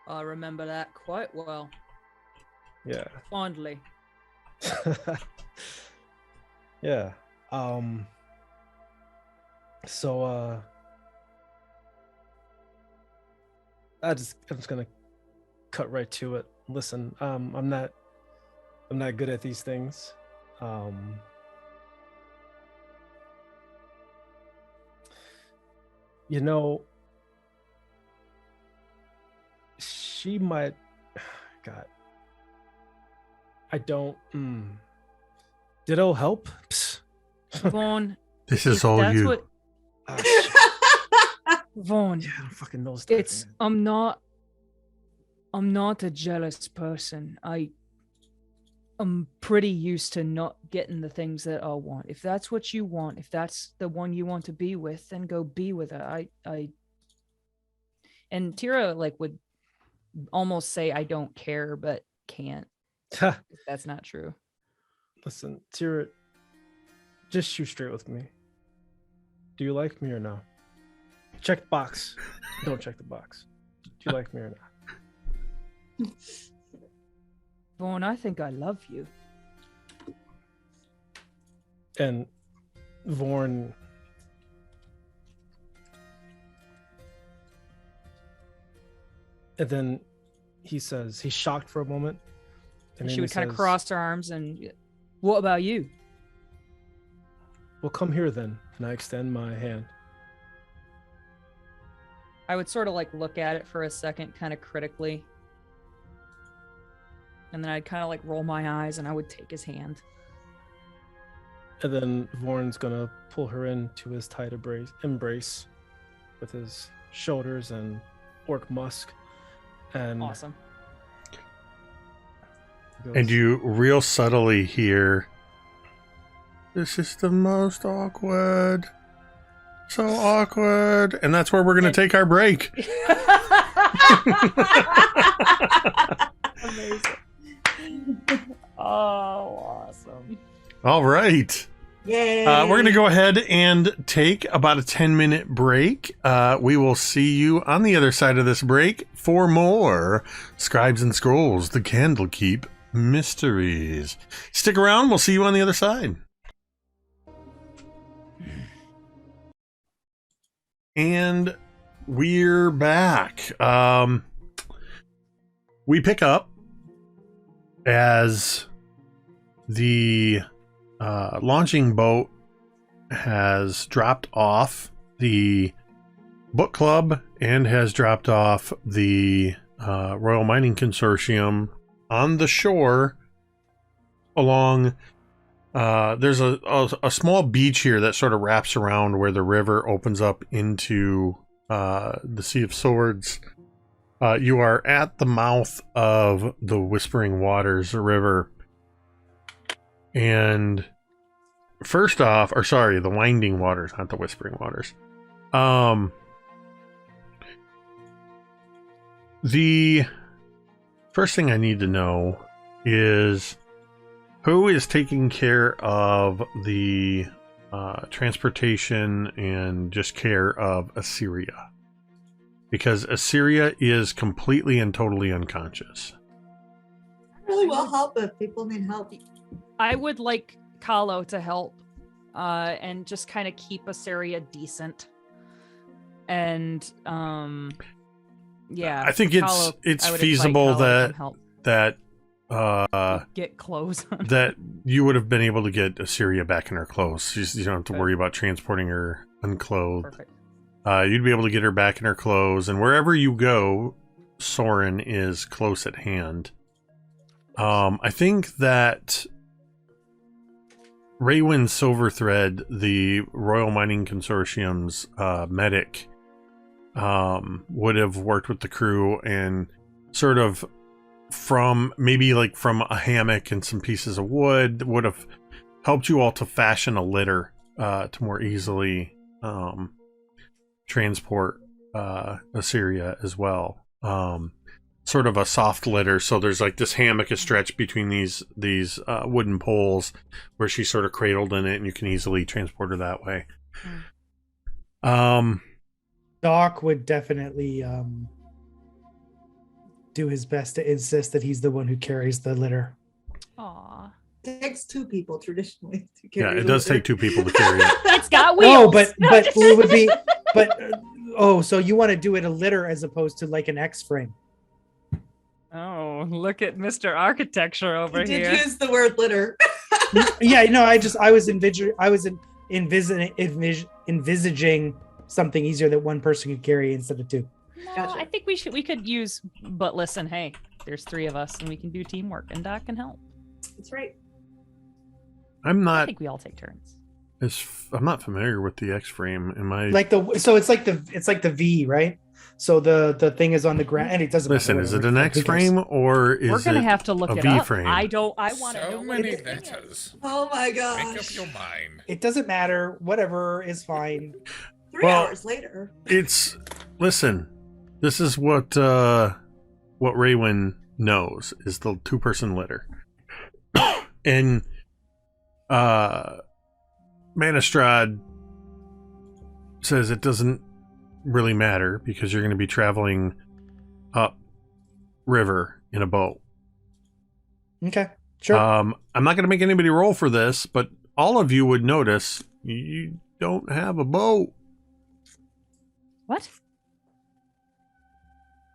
I remember that quite well. Yeah. Fondly. Yeah. So I'm just gonna cut right to it. Listen, I'm not good at these things. You know, she might. God, I don't. Ditto help. Psst. Vaughn. This is all that's you. What, Ah, shit. Vaughn. Yeah, I don't fucking know stuff, It's man. I'm not a jealous person. I'm pretty used to not getting the things that I want. If that's what you want, if that's the one you want to be with, then go be with her. And Tira like would almost say I don't care, but can't. That's not true. Listen, Tira, just shoot straight with me. Do you like me or no? Check the box. Don't check the box. Do you like me or not? Vaughn, I think I love you. And Vaughn, and then he says, he's shocked for a moment. And then she he would kind of says, cross her arms and, what about you? well, come here then. And I extend my hand. I would sort of like look at it for a second, kind of critically. And then I'd kind of like roll my eyes and I would take his hand. And then Vorn's gonna pull her into his tight embrace with his shoulders and orc musk. And Awesome. he goes, And you real subtly hear, this is the most awkward. So awkward. And that's where we're going to take our break. Amazing. Oh, awesome. All right. Yay. We're going to go ahead and take about a 10-minute break. We will see you on the other side of this break for more Scribes and Scrolls, the Candlekeep mysteries. Stick around. We'll see you on the other side. And we're back. We pick up as the launching boat has dropped off the book club and has dropped off the Royal Mining Consortium on the shore along. There's a small beach here that sort of wraps around where the river opens up into the Sea of Swords. You are at the mouth of the Whispering Waters River. And first off, or sorry, the Winding Waters, not the Whispering Waters. The first thing I need to know is who is taking care of the transportation and just care of Assyria? Because Assyria is completely and totally unconscious. Really will help if people need help. I would like Kahlo to help and just kind of keep Assyria decent. And yeah, I think Kahlo, it's I would invite feasible Kahlo to come help that get clothes on. that you would have been able to get Assyria back in her clothes. You don't have to worry about transporting her unclothed. Perfect. You'd be able to get her back in her clothes, and wherever you go, Soren is close at hand. I think that Raywin Silverthread, the Royal Mining Consortium's medic, would have worked with the crew and sort of from a hammock and some pieces of wood would have helped you all to fashion a litter to more easily transport Assyria as well. Sort of a soft litter, so there's like this hammock is stretched between these wooden poles where she's sort of cradled in it, and you can easily transport her that way. Doc would definitely do his best to insist that he's the one who carries the litter. Aw. It takes two people traditionally to carry. Yeah, it does take two people to carry it. It's got wheels. Oh, but it would be, so you want to do it a litter as opposed to like an X-frame? Oh, look at Mr. Architecture over He here. did use the word litter. Yeah, no, I was envisaging something easier that one person could carry instead of two. No, Gotcha. I think we could use, but listen, hey, there's 3 of us and we can do teamwork and Doc can help. That's right. I'm I not think we all take turns. I'm not familiar with the X-frame. Am I? So it's like the V, right? So the thing is on the ground, and it doesn't. Listen, matter is it whatever. an X-frame or is We're gonna it have to look a it up. V-frame? I want to So know. many what it is. letters. Oh my Make up gosh. your mind. It doesn't matter. Whatever is fine. 3 Well- hours later. Listen, this is what Raywin knows is the 2-person litter. And Manistrad says it doesn't really matter because you're going to be traveling up river in a boat. Okay, sure. I'm not going to make anybody roll for this, but all of you would notice you don't have a boat. What?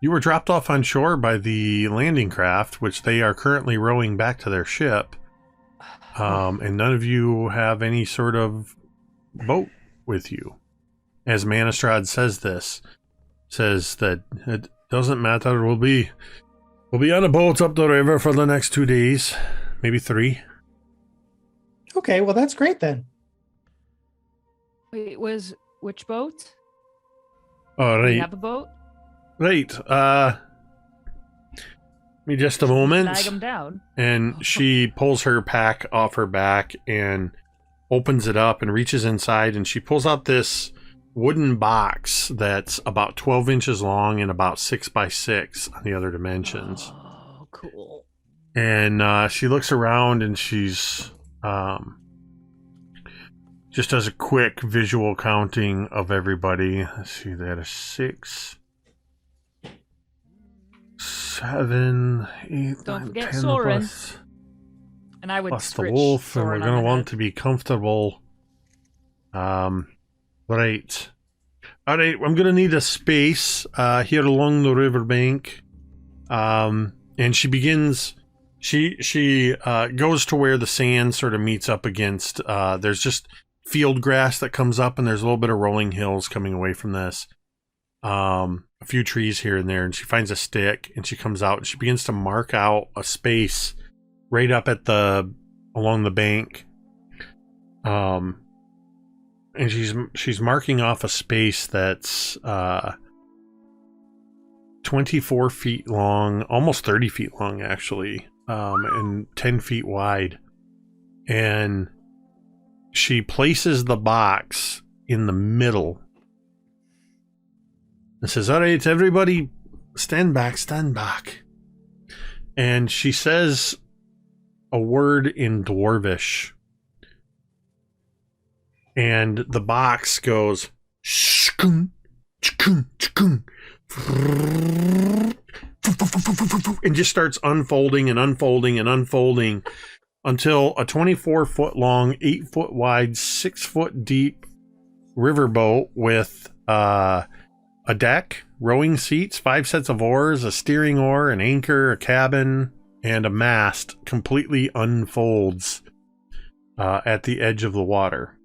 You were dropped off on shore by the landing craft, which they are currently rowing back to their ship. And none of you have any sort of boat with you. As Manistrad says that it doesn't matter. We'll be on a boat up the river for the next 2 days, maybe 3. Okay, well that's great then. Wait, which boat? All Do you right, have a boat? right. Give me just a moment. Snag them down. And she pulls her pack off her back and opens it up and reaches inside, and she pulls out this wooden box that's about 12 inches long and about 6 by 6 on the other dimensions. Oh, cool. And she looks around and she's just does a quick visual counting of everybody. Let's see, that is 6, 7, 8, Don't 9, forget 10 Soren. plus, And I would plus the scritch wolf, and we're Soren on going to the want head. to be comfortable. Right. All right, I'm going to need a space here along the riverbank. And she begins... She goes to where the sand sort of meets up against... there's just field grass that comes up, and there's a little bit of rolling hills coming away from this. A few trees here and there, and she finds a stick, and she comes out, and she begins to mark out a space right up at along the bank. And she's marking off a space that's 24 feet long, almost 30 feet long actually, and 10 feet wide. And she places the box in the middle and says, "All right, everybody, stand back, stand back." And she says a word in Dwarvish. And the box goes shkun, shkun, shkun, and just starts unfolding and unfolding and unfolding until a 24-foot long, 8-foot wide, 6-foot deep riverboat with a deck, rowing seats, 5 sets of oars, a steering oar, an anchor, a cabin, and a mast completely unfolds at the edge of the water.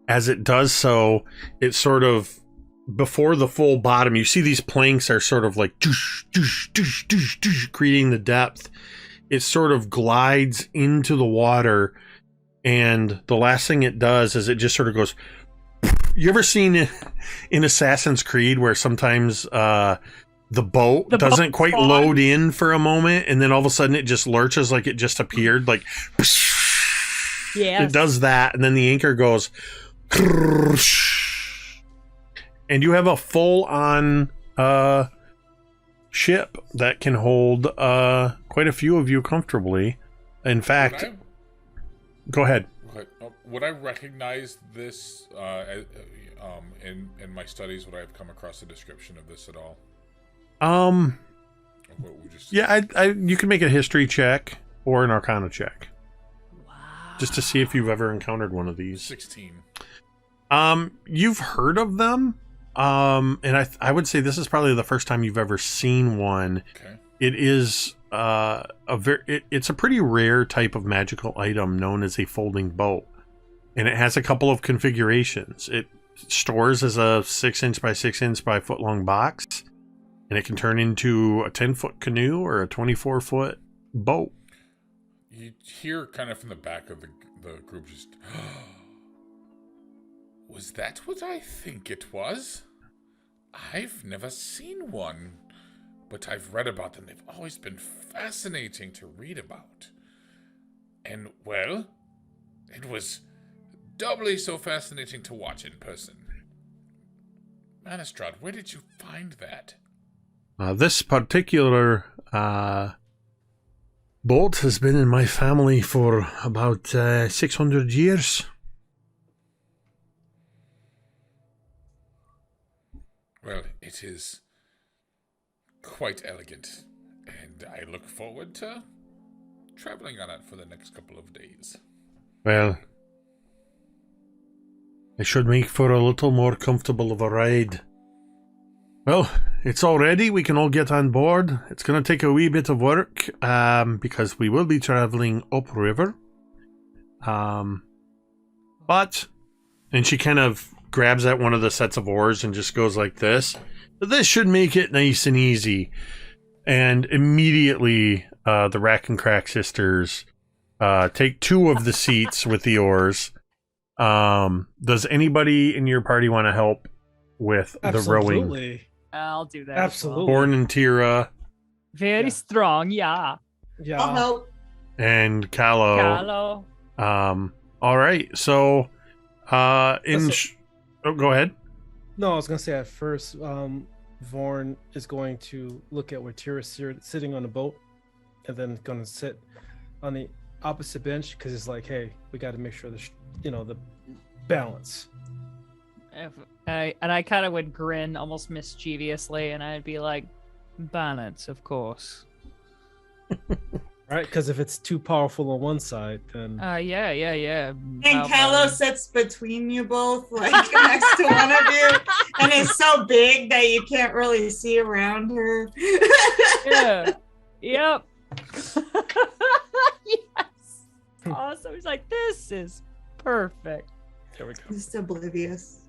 As it does so, it sort of, before the full bottom, you see these planks are sort of like doosh, doosh, doosh, doosh, doosh, creating the depth. It sort of glides into the water and the last thing it does is it just sort of goes. You ever seen in Assassin's Creed where sometimes the boat doesn't quite load in for a moment, and then all of a sudden it just lurches like it just appeared, like it does that, and then the anchor goes, and you have a full-on ship that can hold quite a few of you comfortably. In fact, go ahead. Would I recognize this in my studies? Would I have come across a description of this at all? Yeah, you can make a history check or an arcana check. Wow. Just to see if you've ever encountered one of these. 16. You've heard of them, and I would say this is probably the first time you've ever seen one. Okay. It is it's a pretty rare type of magical item known as a folding boat, and it has a couple of configurations. It stores as a 6-inch by 6-inch by foot long box, and it can turn into a 10-foot canoe or a 24-foot boat. You hear kind of from the back of the group just, was that what I think it was? I've never seen one, but I've read about them. They've always been fascinating to read about. And, well, it was doubly so fascinating to watch in person. Manistrad, where did you find that? This particular boat has been in my family for about 600 years. Well, it is quite elegant, and I look forward to traveling on it for the next couple of days. Well, it should make for a little more comfortable of a ride. Well, it's all ready. We can all get on board. It's going to take a wee bit of work because we will be traveling upriver. But, and she kind of grabs at one of the sets of oars and just goes like this. This should make it nice and easy. And immediately, the Rack and Crack sisters take 2 of the seats with the oars. Does anybody in your party want to help with the rowing? I'll do that. Absolutely. Born and Tira. Very strong, yeah. Yeah. I'll help. And Kahlo. Kahlo. All right. So, go ahead. No, I was gonna say at first, Vorn is going to look at where Tira's sitting on the boat, and then gonna sit on the opposite bench because it's like, hey, we got to make sure the balance. I kind of would grin almost mischievously, and I'd be like, balance, of course. Right, because if it's too powerful on one side, then yeah. And Kahlo sits between you both, like next to one of you, and is so big that you can't really see around her. Yeah. Yep. Yes. Awesome. He's like, this is perfect. there we go. Just oblivious.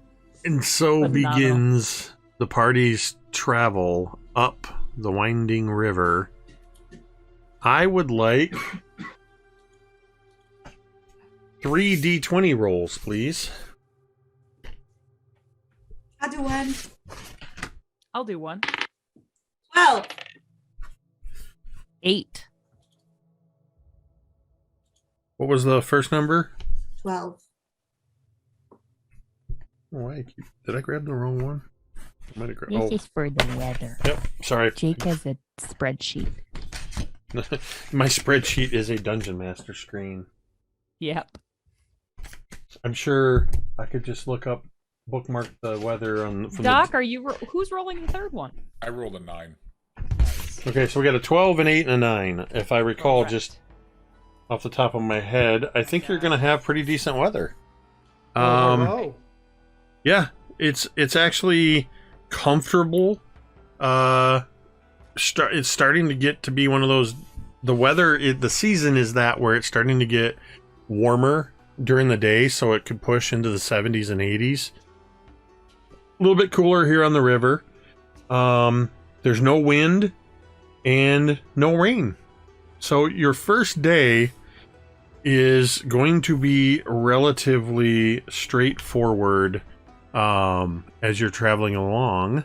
And so Phenomenal. begins the party's travel up the winding river. I would like 3 D20 rolls, please. I'll do one. I'll do one. 12. 8. What was the first number? 12. Oh, did I grab the wrong one? I might have This is for the weather. Yep, sorry. Jake has a spreadsheet. My spreadsheet is a Dungeon Master screen. Yep. I'm sure I could just bookmark the weather on. Doc, are you? Who's rolling the third one? I rolled a 9. Okay, so we got a 12, an 8, and a 9. If I recall, Correct. just off the top of my head, I think you're going to have pretty decent weather. Oh. Yeah, it's actually comfortable. It's starting to get to be one of those. The weather, the season is that where it's starting to get warmer during the day, so it could push into the 70s and 80s. A little bit cooler here on the river. There's no wind and no rain. So your first day is going to be relatively straightforward as you're traveling along.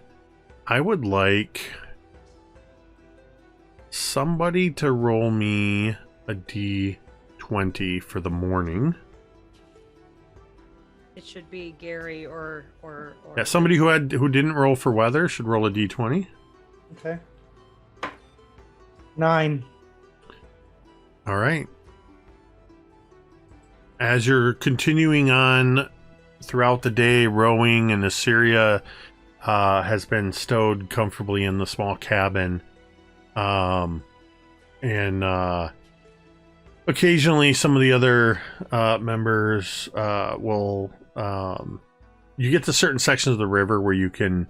I would like somebody to roll me a d20 for the morning. It should be Gary or Yeah, somebody who didn't roll for weather should roll a d20. Okay. 9. All right. As you're continuing on throughout the day, rowing, and Assyria has been stowed comfortably in the small cabin. And occasionally some of the other members will... you get to certain sections of the river where you can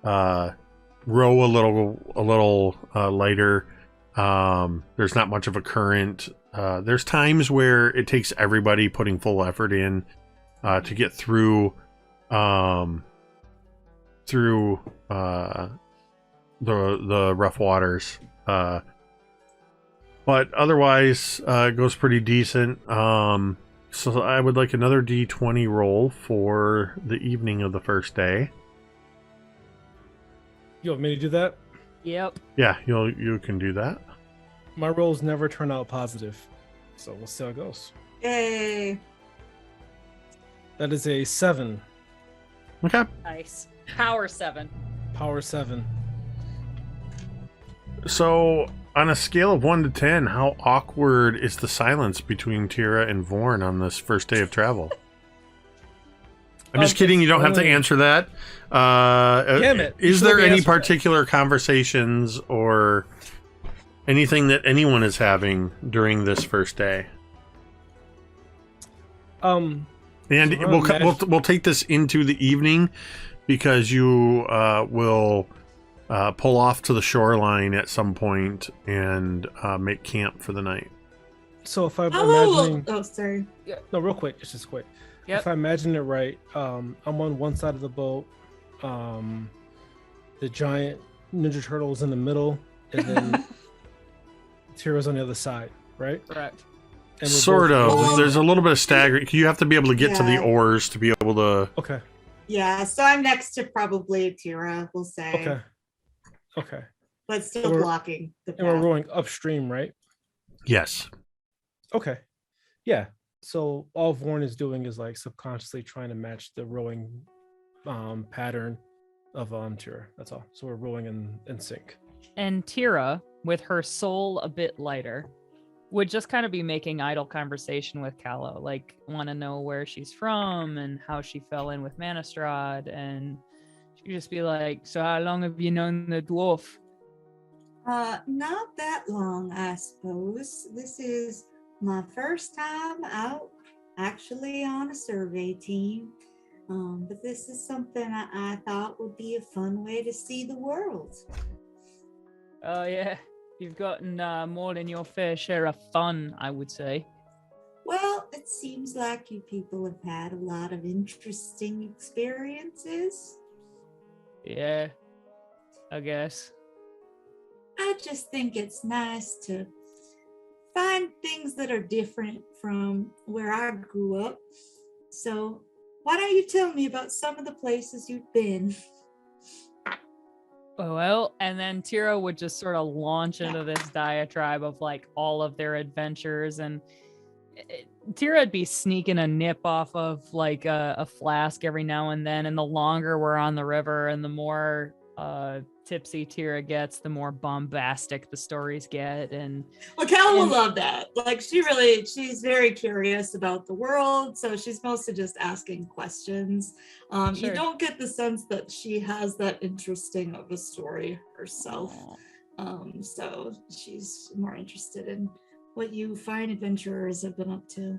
row a little lighter. There's not much of a current. There's times where it takes everybody putting full effort in to get through the rough waters. But otherwise, it goes pretty decent. So I would like another d20 roll for the evening of the first day. You want me to do that? Yep. Yeah, you can do that. My rolls never turn out positive, so we'll see how it goes. Yay. That is a 7. Okay. Nice. Power 7. Power 7. So on a scale of 1 to 10, how awkward is the silence between Tira and Vorn on this first day of travel? I'm just kidding. You don't have to answer that. Damn it. Is You there should any answer that. particular conversations or anything that anyone is having during this first day? Um, And So we'll take this into the evening because you will pull off to the shoreline at some point and make camp for the night. so if I'm Oh, imagining, sorry. no, real quick, it's just quick. Yep. If I imagine it right, I'm on one side of the boat. The giant Ninja Turtle's in the middle, and then Tira's on the other side, right? Correct. And we're Sort both of. rowing. There's a little bit of staggering. You have to be able to get to the Yeah. oars to be able to. Okay. Yeah, so I'm next to probably Tira, we'll say. Okay. Okay. But still And we're- blocking the And we're path. rowing upstream, right? Yes. Okay. Yeah. So all Vorn is doing is like subconsciously trying to match the rowing pattern of Tira. That's all. So we're rowing in sync. And Tira, with her soul a bit lighter, would just kind of be making idle conversation with Kahlo, like want to know where she's from and how she fell in with Manistrad, and she'd just be like, "So how long have you known the dwarf?" Not that long, I suppose. This is my first time out actually on a survey team. But this is something I thought would be a fun way to see the world. Oh yeah, you've gotten more than your fair share of fun, I would say. Well, it seems like you people have had a lot of interesting experiences. Yeah, I guess. I just think it's nice to find things that are different from where I grew up. So why don't you tell me about some of the places you've been? Oh, well, and then Tira would just sort of launch into this diatribe of like all of their adventures, and Tira'd be sneaking a nip off of like a flask every now and then, and the longer we're on the river and the more tipsy Tira gets, the more bombastic the stories get. And Well, Cal will love that. Like she's very curious about the world, so she's mostly just asking questions. You Sure. don't get the sense that she has that interesting of a story herself. So she's more interested in what you fine adventurers have been up to.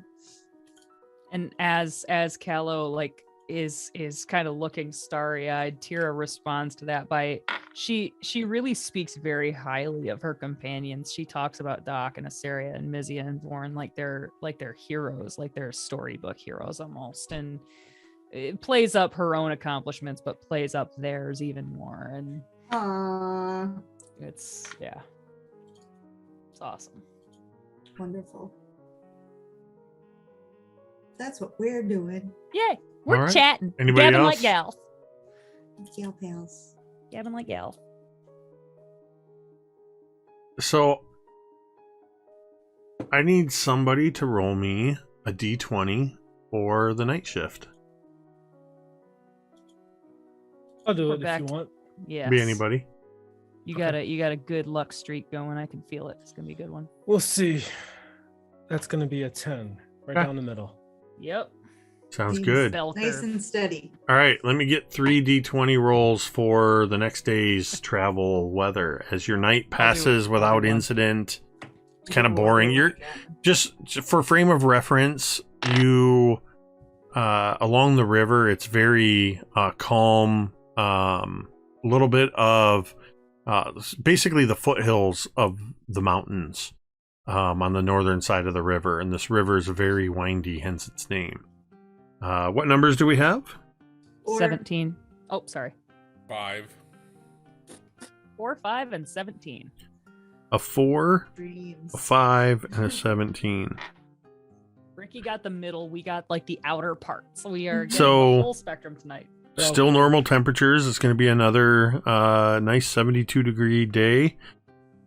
And as Kahlo like is kind of looking starry-eyed, Tira responds to that by she really speaks very highly of her companions. She talks about Doc and Assyria and Mizia and Vorn like they're heroes, like they're storybook heroes almost, and it plays up her own accomplishments but plays up theirs even more. And it's awesome. Wonderful. That's what we're doing. Yay. We're All right. chatting. Anybody Gabbing else? like gals. Gal pals. Gabbing like gals. So I need somebody to roll me a d20 for the night shift. I'll do We're it back. if you want. Yes. Be anybody. You got a good luck streak going. I can feel it. It's gonna be a good one. We'll see. That's gonna be a 10, right Okay. down the middle. Yep. Sounds Nice. good. Bell Nice curve. and steady. All right, let me get 3 d20 rolls for the next day's travel weather. As your night passes I'll without do one. incident, it's kind of Ooh, boring. I You're like that. just for frame of reference, you along the river, it's very calm. A little bit of basically the foothills of the mountains on the northern side of the river, and this river is very windy, hence its name. What numbers do we have? Or 17. Oh, sorry. 5. 4, 5, and 17. A 4, dreams. a 5, and a 17. Ricky got the middle. We got like the outer part. So we are getting So- the whole spectrum tonight. Still normal temperatures. It's going to be another nice 72-degree day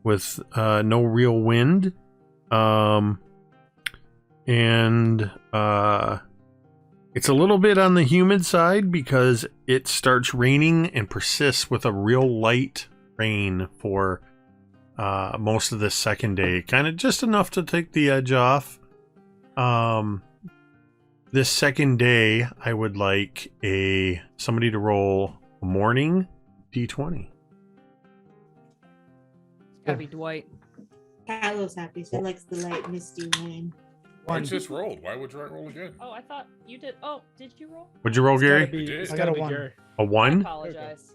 with no real wind. And it's a little bit on the humid side because it starts raining and persists with a real light rain for most of this second day. Kind of just enough to take the edge off. This second day, I would like somebody to roll a morning d20. It's gotta be Dwight. Kahlo's happy. She likes the light, misty rain. I just rolled. Why would you roll again? Oh, I thought you did. Oh, did you roll? What'd you roll, It's gotta Gary? be- did. it's I gotta got a be 1. Gary. A I 1? apologize.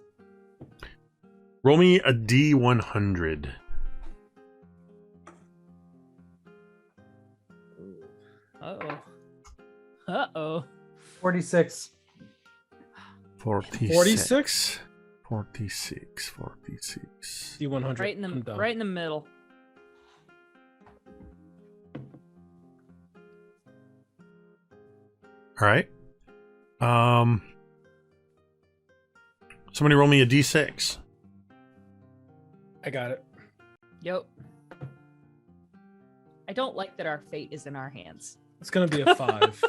Roll me a d100. Uh-oh. Uh-oh. 46. 46? 46. D100. Right in I'm the done. right in the middle. All right. Somebody roll me a d6. I got it. Yep. I don't like that our fate is in our hands. It's gonna be a 5.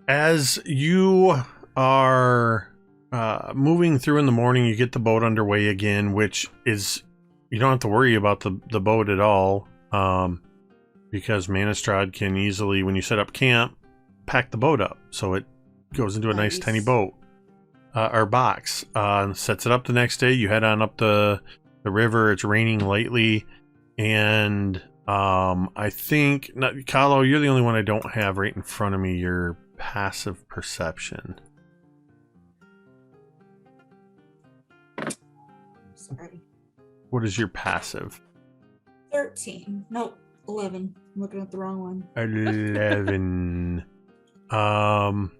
As you are moving through in the morning, you get the boat underway again, which is, you don't have to worry about the boat at all, because Manistrad can easily, when you set up camp, pack the boat up. So it goes into a nice Nice. tiny boat or box. Sets it up the next day. You head on up the river. It's raining lightly. And I think, Kahlo, you're the only one I don't have right in front of me. Your passive perception. Sorry. What is your passive? 13. Nope. 11. I'm looking at the wrong one. 11. Of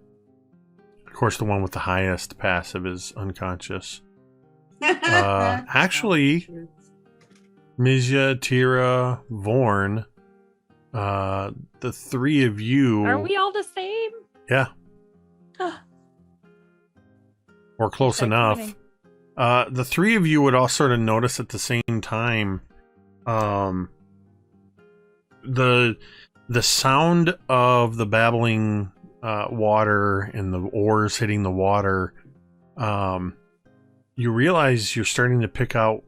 course, the one with the highest passive is unconscious. Actually, Mizya, Tira, Vorn, the three of you. Are we all the same? Yeah. Or close Check enough. winning. The three of you would all sort of notice at the same time the sound of the babbling water and the oars hitting the water. You realize you're starting to pick out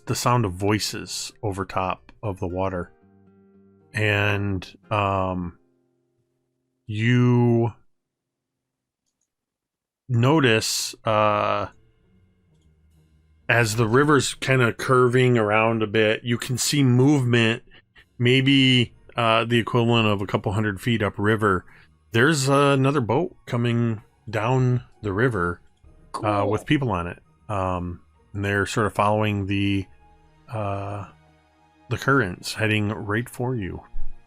the sound of voices over top of the water. And you notice as the river's kind of curving around a bit, you can see movement, maybe the equivalent of a couple 100 feet upriver. There's another boat coming down the river with people on it. And they're sort of following the currents, heading right for you.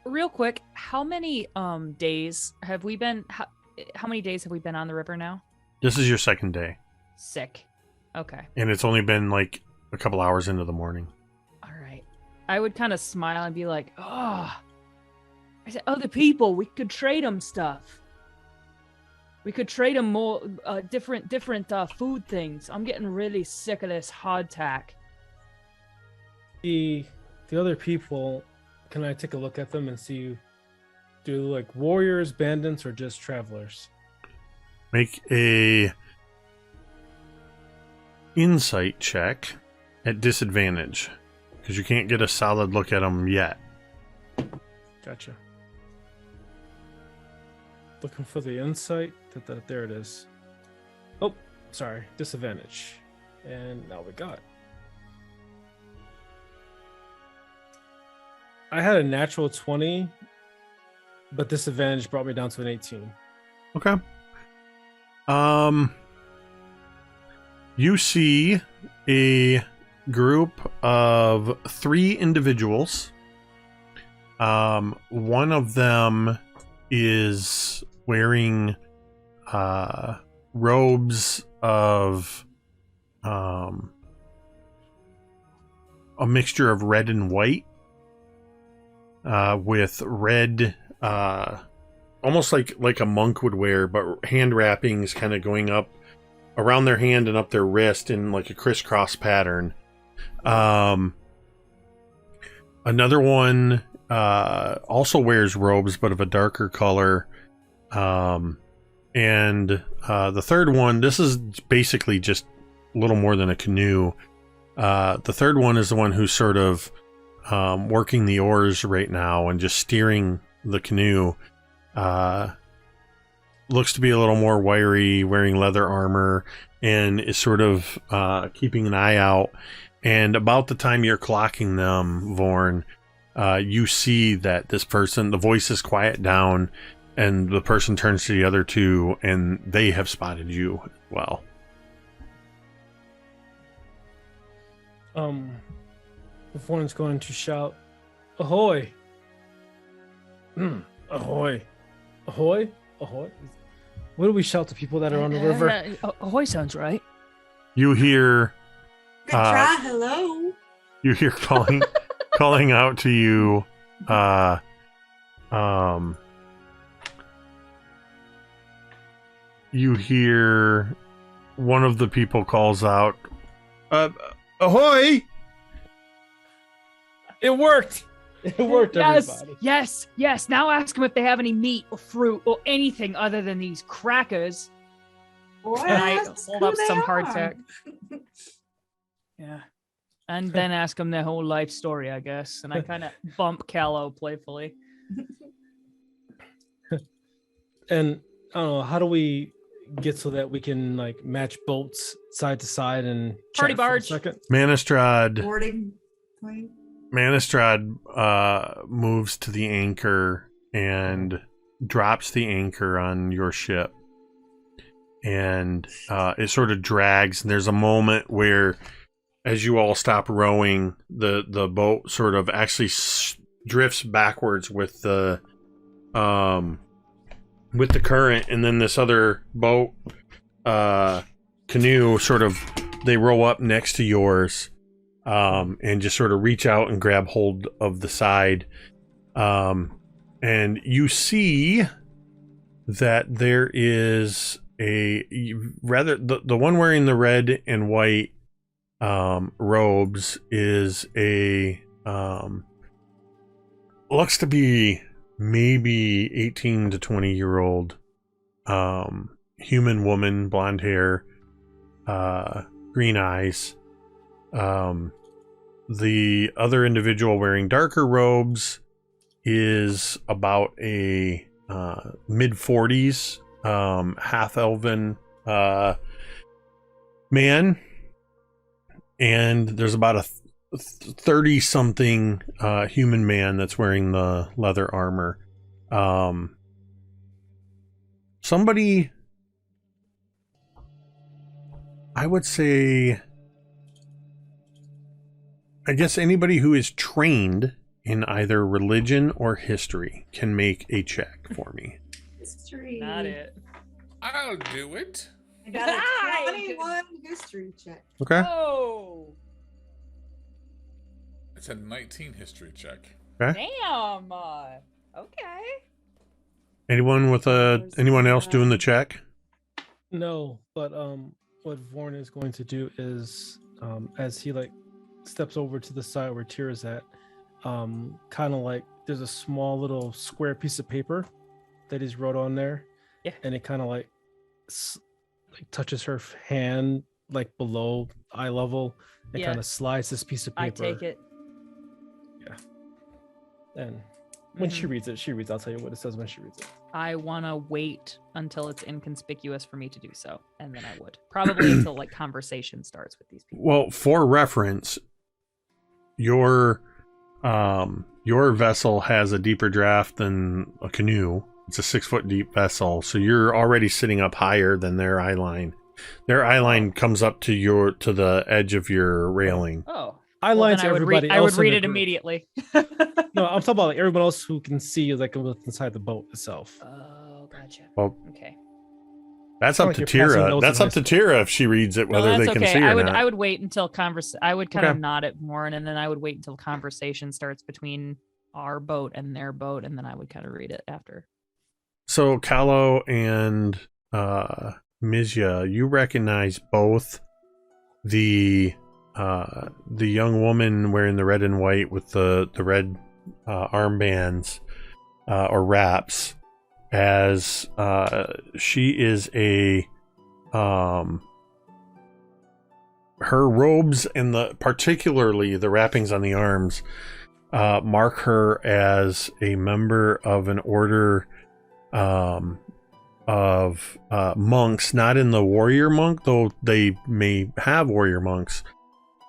Real quick, how many days have we been? How many days have we been on the river now? This is your second day, Sick. Okay. and it's only been like a couple hours into the morning. All right. I would kind of smile and be like, oh, I said, other people, we could trade them stuff. We could trade them more different food things. I'm getting really sick of this hardtack. The other people, can I take a look at them and see, do like warriors, bandits, or just travelers? Make a insight check at disadvantage because you can't get a solid look at them yet. Gotcha. Looking for the insight. There it is. Oh, sorry, disadvantage. And now we got it. I had a natural 20, but disadvantage brought me down to an 18. Okay. You see a group of 3 individuals. One of them is wearing robes of a mixture of red and white, with red, almost like a monk would wear, but hand wrappings kind of going up around their hand and up their wrist in like a crisscross pattern. Another one also wears robes, but of a darker color. And the third one, this is basically just a little more than a canoe. The third one is the one who's sort of working the oars right now and just steering the canoe. Looks to be a little more wiry, wearing leather armor, and is sort of keeping an eye out. And about the time you're clocking them, Vorn, you see that this person, the voices quiet down, and the person turns to the other two, and they have spotted you as well. Vorn's going to shout, "Ahoy! Ahoy! Ahoy! Ahoy!" What do we shout to people that are on the river? Ahoy sounds right. You hear Good try, hello. you hear calling out to you, you hear one of the people calls out, ahoy! It worked! It worked, everybody. Yes. Now ask them if they have any meat or fruit or anything other than these crackers. Or And I ask hold who up they some are. hardtack. Yeah. And then ask them their whole life story, I guess. And I kind of bump Kahlo playfully. And I don't know, how do we get so that we can like match boats side to side and Party chat for a barge. second? Manistrad Boarding point. moves to the anchor and drops the anchor on your ship. And it sort of drags, and there's a moment where, as you all stop rowing, the boat sort of actually drifts backwards with the current, and then this other boat, canoe, sort of, they row up next to yours, and just sort of reach out and grab hold of the side, and you see that there is the one wearing the red and white robes is a looks to be maybe 18 to 20-year-old human woman, blonde hair, green eyes. The other individual wearing darker robes is about a mid-40s half-elven man, and there's about a 30-something human man that's wearing the leather armor. Somebody, I would say, I guess anybody who is trained in either religion or history can make a check for me. History. Not it. I'll do it. I got a 21 history check. Okay. Oh. It's a 19 history check. Okay. Damn. Okay. Anyone else doing the check? No, but what Vorn is going to do is as he like steps over to the side where Tira's at, kind of like there's a small little square piece of paper that he's wrote on there. Yeah. And it kind of like touches her hand like below eye level and Yeah. kind of slides this piece of paper. I take it. And when she reads it, I'll tell you what it says when she reads it. I want to wait until it's inconspicuous for me to do so, and then I would probably until like conversation starts with these people. Well, for reference, your vessel has a deeper draft than a canoe. It's a 6-foot deep vessel, so you're already sitting up higher than their eye line. Their eye line comes up to the edge of your railing. Oh, I line to everybody else. I would in read the it group. immediately. No, I'm talking about like everyone else who can see like inside the boat itself. Oh, gotcha. Well, Okay. that's It's up not to like you're passing Tira. notes That's in up to high school. Tira if she reads it, No, whether that's they can okay. see or I would not. I would wait until I would kind of Okay. nod at Warren, and then I would wait until conversation starts between our boat and their boat, and then I would kind of read it after. So Kahlo and Mizya, you recognize both the young woman wearing the red and white with the red armbands or wraps, as she is her robes and particularly the wrappings on the arms mark her as a member of an order of monks, not in the warrior monk, though they may have warrior monks,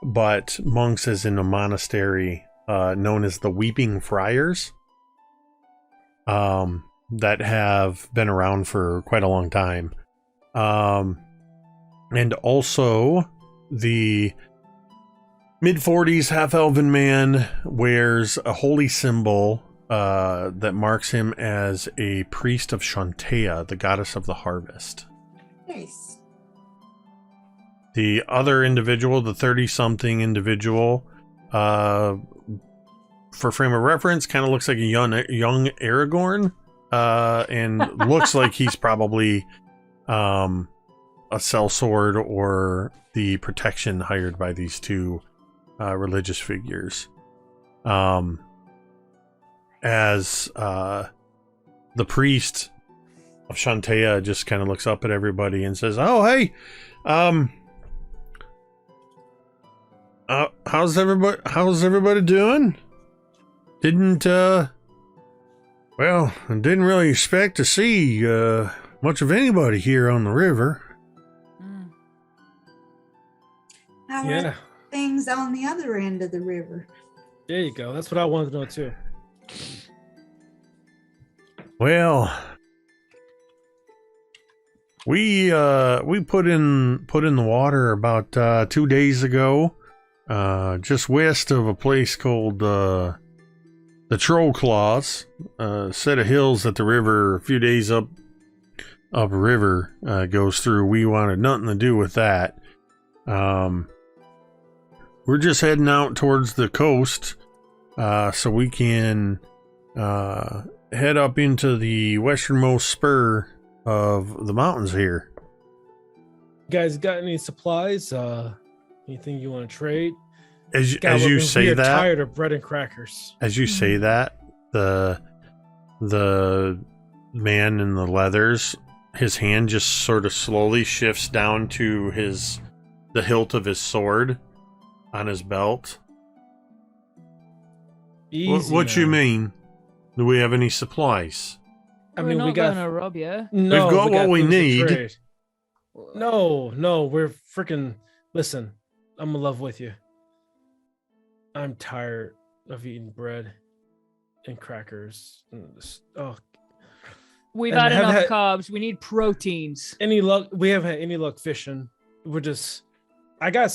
but monks as in a monastery known as the Weeping Friars, that have been around for quite a long time. And also the mid-40s half-elven man wears a holy symbol that marks him as a priest of Shantea, the goddess of the harvest. Nice. The other individual, the 30-something individual, for frame of reference, kind of looks like a young Aragorn, and looks like he's probably a sellsword or the protection hired by these two religious figures. As the priest of Shantea just kind of looks up at everybody and says, "Oh, hey, how's everybody doing? Well, I didn't really expect to see much of anybody here on the river." How Yeah, are things on the other end of the river? there you go. That's what I wanted to know too. Well, we put in the water about 2 days ago, just west of a place called the Troll Claws, set of hills that the river a few days up river goes through. We wanted nothing to do with that. We're just heading out towards the coast, so we can head up into the westernmost spur of the mountains here. You guys got any supplies? Anything you want to trade? As you We say are that, tired of bread and crackers. as you say that, the man in the leathers, his hand just sort of slowly shifts down to the hilt of his sword on his belt. Easy What you now. mean? Do we have any supplies? I We're mean, we not got gonna rob you. no. We've got what we things to need. trade. No, we're freaking. Listen, I'm in love with you. I'm tired of eating bread and crackers. Oh, We've And had have enough had- carbs. We need proteins. any luck? We haven't had any luck fishing. We're just. I got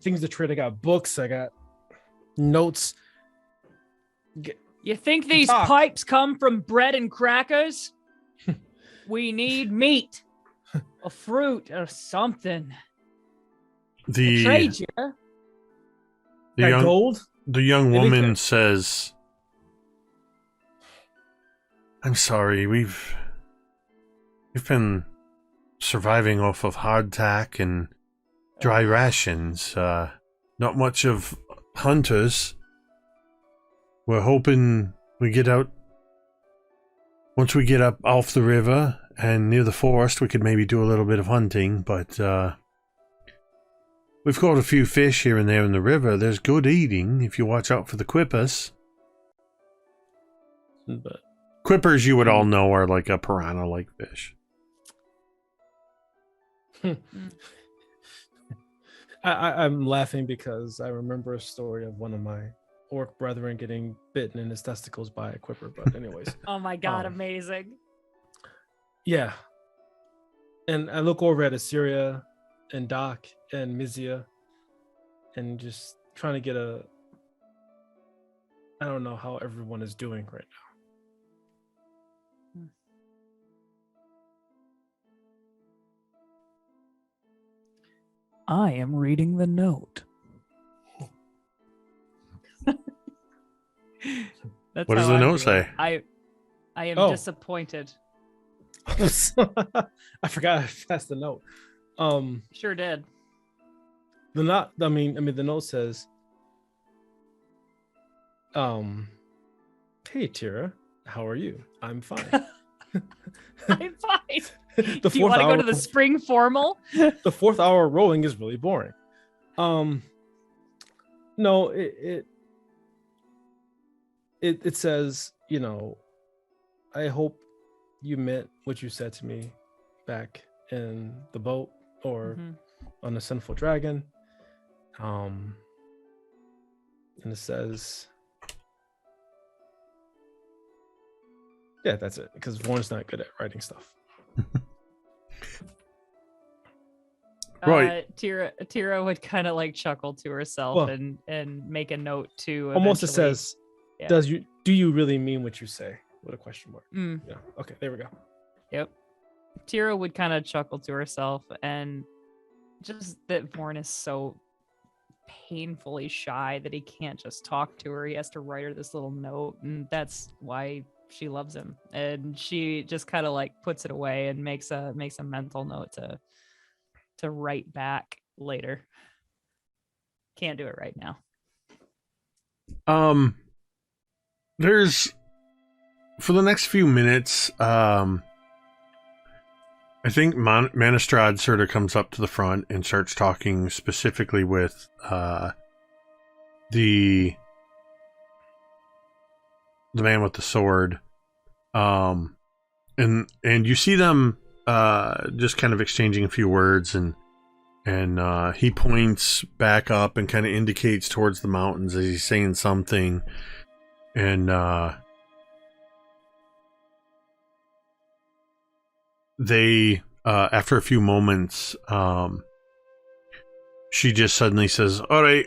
things to trade. I got books. I got notes. You think these Talk. pipes come from bread and crackers? We need meat, a fruit, or something. The Trade you. the Got young gold. The young They make woman that- says, I'm sorry, we've been surviving off of hardtack and dry rations. Not much of hunters. We're hoping we get out. Once we get up off the river and near the forest, we could maybe do a little bit of hunting, but we've caught a few fish here and there in the river. There's good eating if you watch out for the quippers. But Quippers, you would all know, are like a piranha-like fish. I'm laughing because I remember a story of one of my orc brethren getting bitten in his testicles by a quipper. But anyways, Oh my god, amazing. yeah. And I look over at Assyria and Doc and Mizia and just trying to get I don't know how everyone is doing right now. I am reading the note. That's What does how the I'm note doing. say? I am Oh. disappointed. I forgot I passed the note. Sure did. The note says, hey Tira, how are you? I'm fine. I'm fine. The Do you want to go to the spring formal? the 4th hour rowing is really boring. No, it says, I hope you meant what you said to me back in the boat or on the Sinful Dragon. And it says, yeah, that's it, because Vorn's not good at writing stuff. Right. Tira would kind of like chuckle to herself Well, and make a note to almost it eventually- says, yeah. do you really mean what you say? With a question mark. Mm. Yeah. Okay, there we go. Yep. Tira would kind of chuckle to herself, and just that Vorn is so painfully shy that he can't just talk to her. He has to write her this little note, and that's why she loves him. And she just kind of like puts it away and makes a mental note to write back later. Can't do it right now. There's, for the next few minutes, I think Manistrad sort of comes up to the front and starts talking specifically with the man with the sword. And you see them just kind of exchanging a few words, and he points back up and kind of indicates towards the mountains as he's saying something. And they, after a few moments, she just suddenly says, "All right,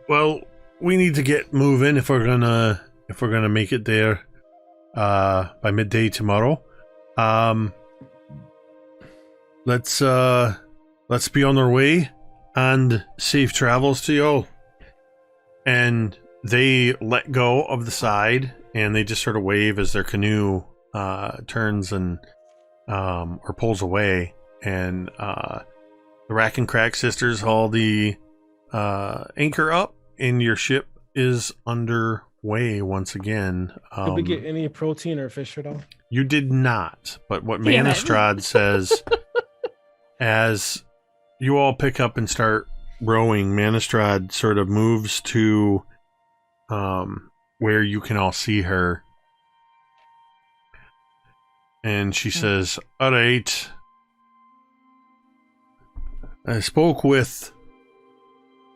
well, we need to get moving if we're gonna make it there by midday tomorrow. Let's be on our way, and safe travels to y'all." And they let go of the side, and they just sort of wave as their canoe turns and or pulls away. And the Rack and Crack sisters haul the anchor up, and your ship is underway once again. Did we get any protein or fish at all? You did not, but what Damn it. Manistrad says, as you all pick up and start rowing, Manistrad sort of moves to where you can all see her. And she says, "All right, I spoke with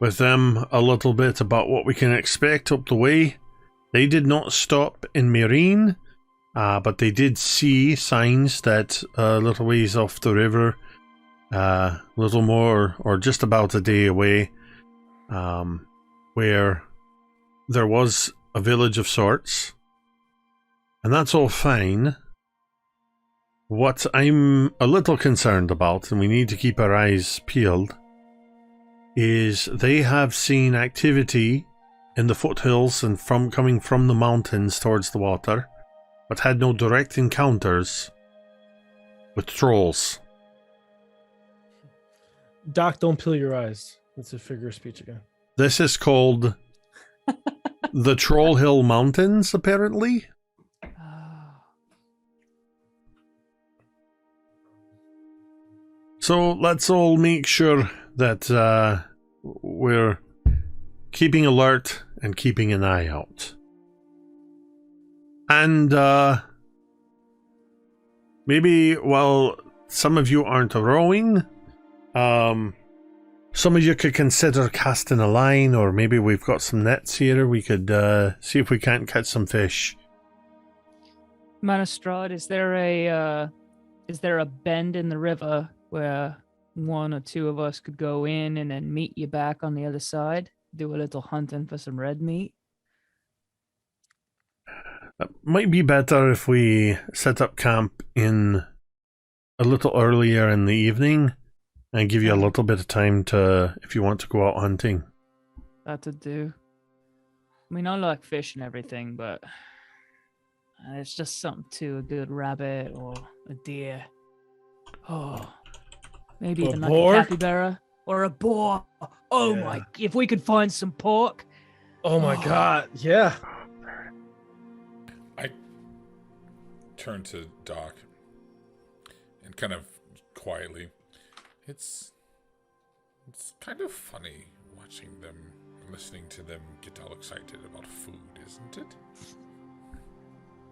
them a little bit about what we can expect up the way. They did not stop in Marine, but they did see signs that a little ways off the river, a little more or just about a day away, where there was a village of sorts. And that's all fine. What I'm a little concerned about, and we need to keep our eyes peeled, is they have seen activity in the foothills and coming from the mountains towards the water, but had no direct encounters with trolls. Doc, don't peel your eyes. That's a figure of speech again. This is called the Troll Hill Mountains, apparently. So let's all make sure that we're keeping alert and keeping an eye out. And maybe while some of you aren't rowing, some of you could consider casting a line, or maybe we've got some nets here. We could see if we can't catch some fish. Manastrad, is there a bend in the river where one or two of us could go in and then meet you back on the other side? Do a little hunting for some red meat? It might be better if we set up camp in a little earlier in the evening and give you a little bit of time to, if you want to go out hunting. That'd do. I mean, I like fish and everything, but it's just something to a good rabbit or a deer. Oh, maybe A even boar? like a capybara or a boar. Oh Yeah. my! If we could find some pork. Oh my god, yeah. I turn to Doc and kind of quietly. It's kind of funny watching them, listening to them get all excited about food, isn't it?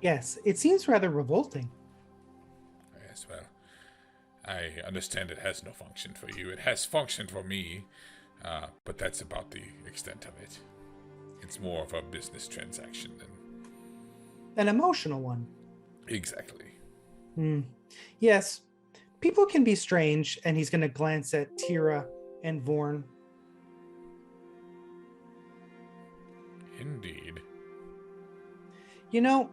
Yes, it seems rather revolting. Yes, well, I understand it has no function for you. It has function for me, but that's about the extent of it. It's more of a business transaction than... An emotional one. Exactly. Yes, people can be strange, and he's going to glance at Tira and Vorn. Indeed. You know,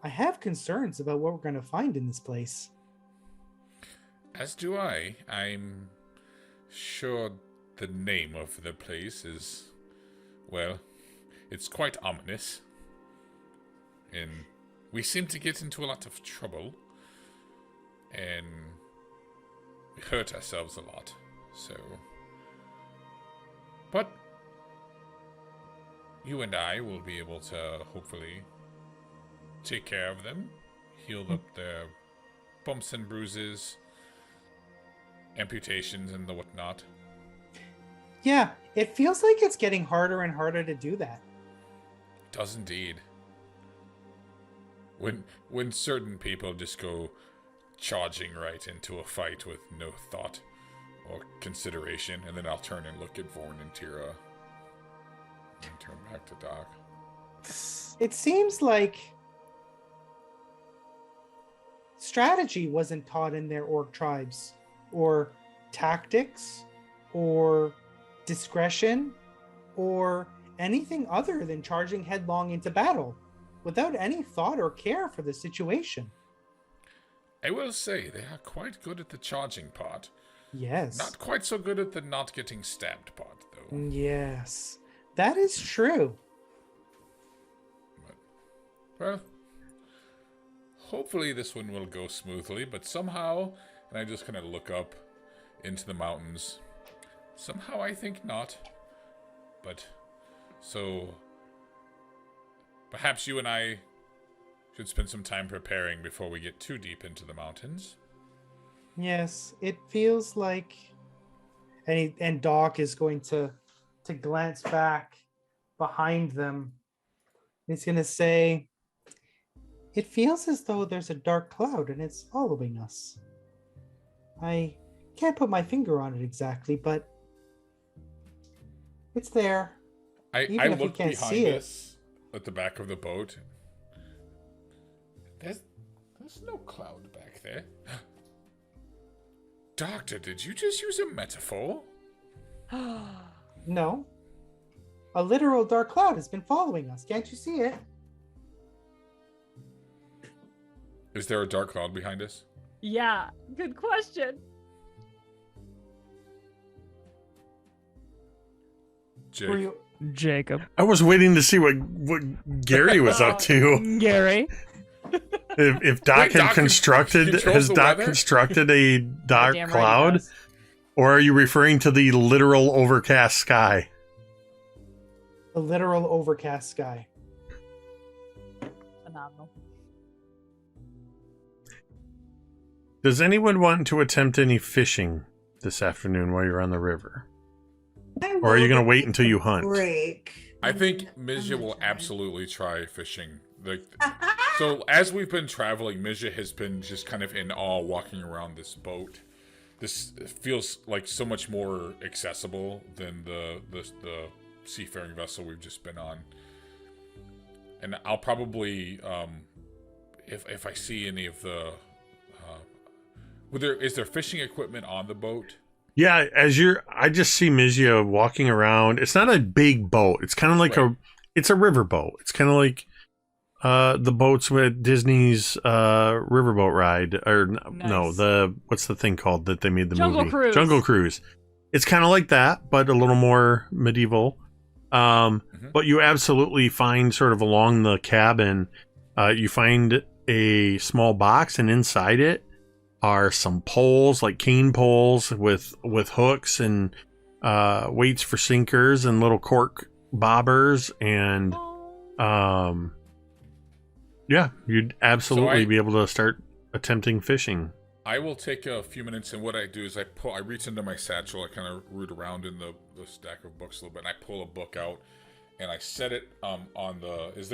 I have concerns about what we're going to find in this place. As do I. I'm sure the name of the place is, well, it's quite ominous. And we seem to get into a lot of trouble. And we hurt ourselves a lot. So... But you and I will be able to hopefully take care of them, heal up their bumps and bruises, amputations and the whatnot. Yeah, it feels like it's getting harder and harder to do that. It does indeed. When certain people just go charging right into a fight with no thought or consideration, and then I'll turn and look at Vorn and Tira and turn back to Doc. It seems like strategy wasn't taught in their orc tribes, or tactics, or discretion, or anything other than charging headlong into battle without any thought or care for the situation. I will say they are quite good at the charging part. Yes. Not quite so good at the not getting stabbed part, though. Yes, that is true. But, well, hopefully this one will go smoothly, but somehow, and I just kind of look up into the mountains, somehow I think not. But, so, perhaps you and I should spend some time preparing before we get too deep into the mountains. Yes, it feels like, and Doc is going to glance back behind them. He's going to say, it feels as though there's a dark cloud and it's following us. I can't put my finger on it exactly, but it's there. I Even if you look can't behind see it. us at the back of the boat. There's no cloud back there. Doctor, did you just use a metaphor? No. A literal dark cloud has been following us. Can't you see it? Is there a dark cloud behind us? Yeah, good question. Jake. Jacob. I was waiting to see what Gary was up to. Gary. If Doc had constructed, has Doc weather? constructed a dark Damn right he cloud, does. or are you referring to the literal overcast sky? The literal overcast sky. Phenomenal. Does anyone want to attempt any fishing this afternoon while you're on the river? Or are you going to wait until you hunt? Break. I think Mizja will absolutely try fishing. So as we've been traveling, Mizja has been just kind of in awe walking around this boat. This feels like so much more accessible than the seafaring vessel we've just been on. And I'll probably, if I see any of the, is there fishing equipment on the boat? Yeah, I just see Mizia walking around. It's not a big boat. It's kind of like it's a river boat. It's kind of like the boats with Disney's riverboat ride, or Nice. what's the thing called that they made the Jungle movie? Cruise. Jungle Cruise. It's kind of like that, but a little more medieval. But you absolutely find sort of along the cabin, you find a small box, and inside it are some poles, like cane poles with hooks and weights for sinkers and little cork bobbers, and yeah, you'd absolutely be able to start attempting fishing. I will take a few minutes, and what I do is I reach into my satchel, I kind of root around in the stack of books a little bit, and I pull a book out, and I set it on the. There's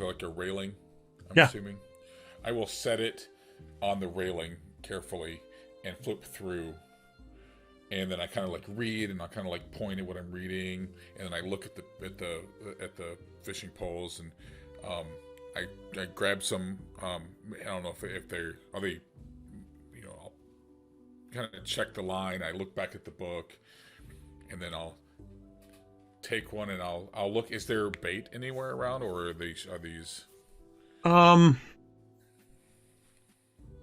like a railing? I'm assuming. I will set it on the railing carefully and flip through, and then I kind of like read, and I kind of like point at what I'm reading, and then I look at the fishing poles, and I grab some. I don't know if they're are they. I'll kind of check the line. I look back at the book, and then I'll take one, and I'll look. Is there bait anywhere around, or are these?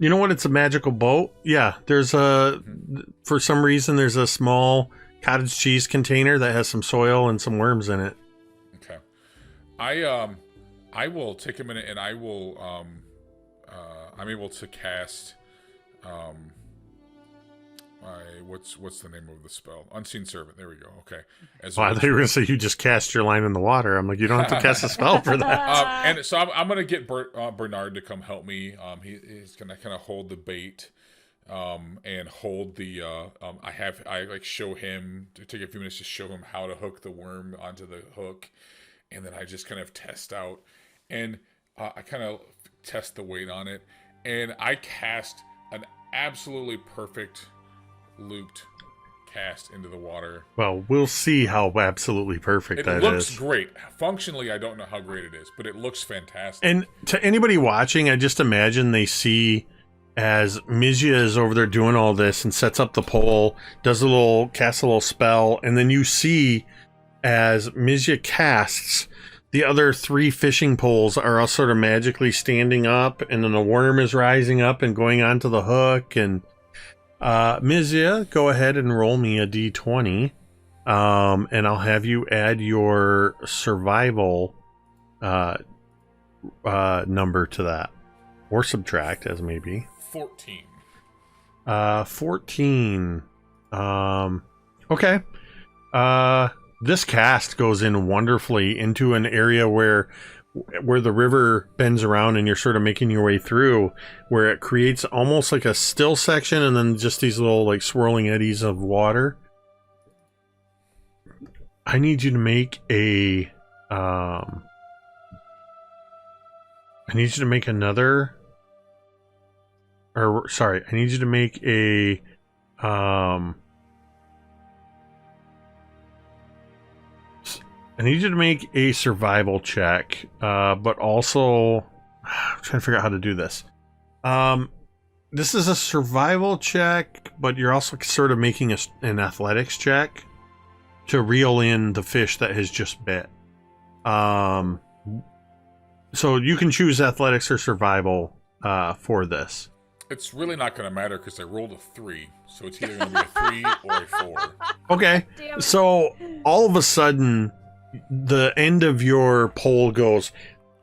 You know what? It's a magical boat. Yeah, there's for some reason there's a small cottage cheese container that has some soil and some worms in it. Okay, I will take a minute, and I will I'm able to cast what's the name of the spell? Unseen Servant. There we go. Okay. I thought you were going to say you just cast your line in the water. I'm like, you don't have to cast a spell for that. And so I'm going to get Bernard to come help me. He's going to kind of hold the bait, and hold the. I show him to take a few minutes to show him how to hook the worm onto the hook, and then I just kind of test out, and I kind of test the weight on it, and I cast an absolutely perfect looped cast into the water. Well, we'll see how absolutely perfect that is. It looks great. Functionally, I don't know how great it is, but it looks fantastic. And to anybody watching, I just imagine they see as Mizia is over there doing all this and sets up the pole, casts a little spell, and then you see as Mizia casts, the other 3 fishing poles are all sort of magically standing up, and then the worm is rising up and going onto the hook. And Mizia, go ahead and roll me a d20, and I'll have you add your survival number to that, or subtract, as maybe. 14. 14. Okay. This cast goes in wonderfully into an area where the river bends around, and you're sort of making your way through, where it creates almost like a still section and then just these little like swirling eddies of water. I need you to make a I need you to make another, or sorry, I need you to make a I need you to make a survival check, but also I'm trying to figure out how to do this. This is a survival check, but you're also sort of making an athletics check to reel in the fish that has just bit. So you can choose athletics or survival for this. It's really not going to matter because I rolled a 3, so it's either going to be a 3 or a 4. Okay. Damn it. So all of a sudden, the end of your pole goes,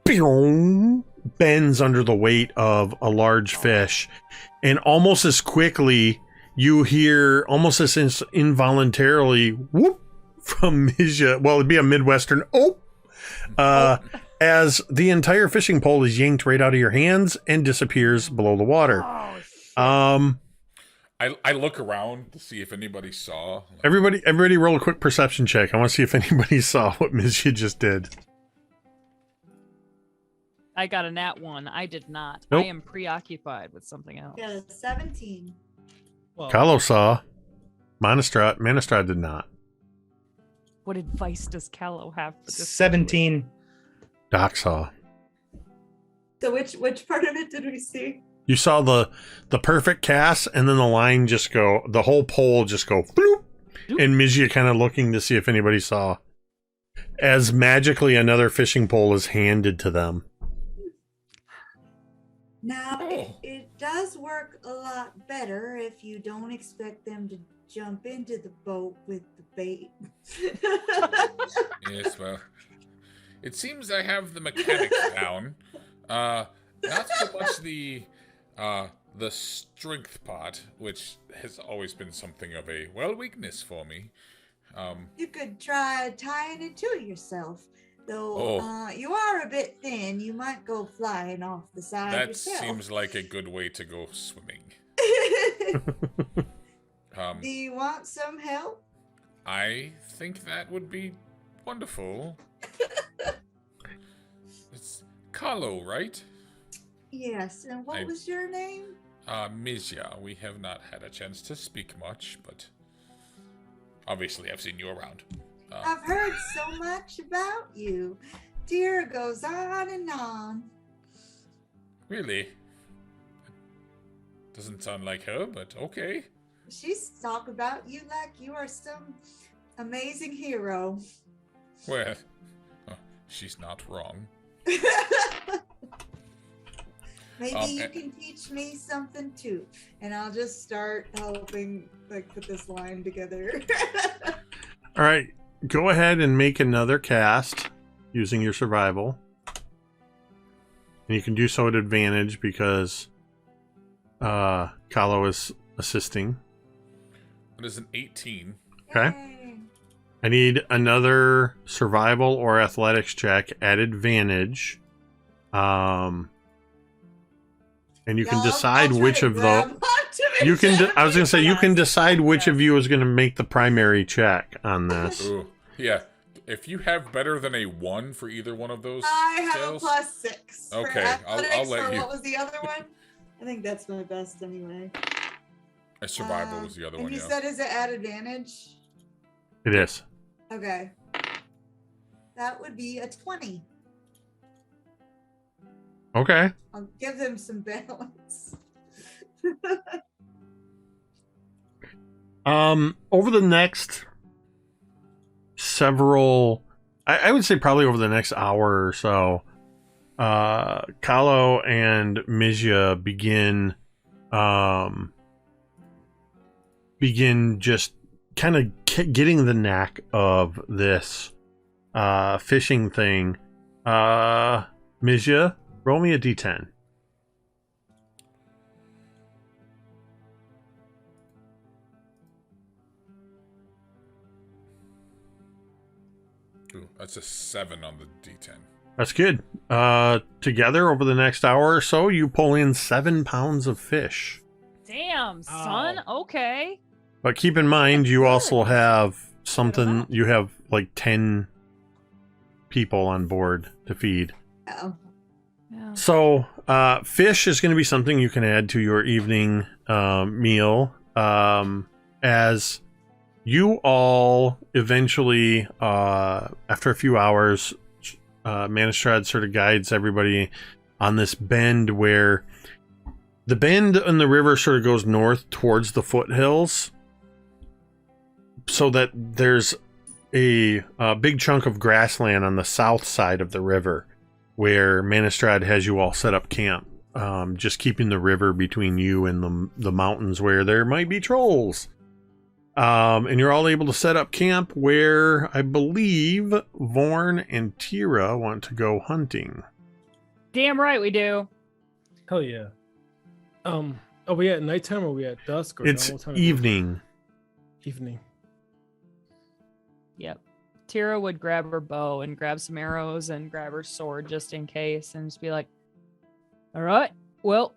pew, bends under the weight of a large fish, and almost as quickly you hear, almost as involuntarily, whoop, from Mizya. Well, it'd be a Midwestern as the entire fishing pole is yanked right out of your hands and disappears below the water. Oh, shit. I look around to see if anybody saw. Everybody roll a quick perception check. I want to see if anybody saw what Mizya just did. I got a nat 1. I did not. Nope. I am preoccupied with something else. Yeah, 17. Well, Kahlo saw. Manistrad did not. What advice does Kahlo have for this? 17. Doc saw. So which part of it did we see? You saw the perfect cast, and then the line just go, the whole pole just go, bloop, and Mizya kind of looking to see if anybody saw. As magically another fishing pole is handed to them. Now, Oh. it does work a lot better if you don't expect them to jump into the boat with the bait. Yes, well, it seems I have the mechanics down. Not so much the strength part, which has always been something of a weakness for me. You could try tying it to yourself. Though Oh. you are a bit thin, you might go flying off the side That yourself. seems like a good way to go swimming. Do you want some help? I think that would be wonderful. It's Kahlo, right? Yes, and what I- was your name? Mizya. We have not had a chance to speak much, but obviously I've seen you around. I've heard so much about you. Dear goes on and on. Really? Doesn't sound like her, but okay. She's talk about you like you are some amazing hero. Well, she's not wrong. Maybe you and- can teach me something too, and I'll just start helping put this line together. All right, go ahead and make another cast using your survival. And you can do so at advantage because Kahlo is assisting. It is an 18. Okay. Yay. I need another survival or athletics check at advantage. And you can Y'all, decide I'll try which to of grab those. onto You it. can. I was going to say you can decide which Yeah. of you is going to make the primary check on this. Ooh, yeah. If you have better than a 1 for either one of those I have skills, a +6. for Okay, I'll athletics, let or you- What was the other one? I think that's my best anyway. a survival was the other and one. you Yeah. said is it at advantage? It is. Okay. That would be a 20. Okay. I'll give them some balance. Over the next several, I would say probably over the next hour or so, Kahlo and Mizya begin just kind of getting the knack of this fishing thing. Mizya, roll me a d10. Ooh, that's a 7 on the D10. That's good. Together over the next hour or so, you pull in 7 pounds of fish. Damn, son. Okay. But keep in mind, you Good. also have something. amount. You have like 10 people on board to feed. Oh. Yeah. So, fish is going to be something you can add to your evening meal. As you all eventually, after a few hours, Manistrad sort of guides everybody on this bend where the bend in the river sort of goes north towards the foothills, so that there's a big chunk of grassland on the south side of the river where Manistrad has you all set up camp. just keeping the river between you and the mountains where there might be trolls. And you're all able to set up camp where I believe Vorn and Tira want to go hunting. Damn right we do. Hell yeah. Are we at nighttime or are we at dusk? Or It's no? What time evening. Evening. Yep. Tira would grab her bow and grab some arrows and grab her sword just in case and just be like, all right, well,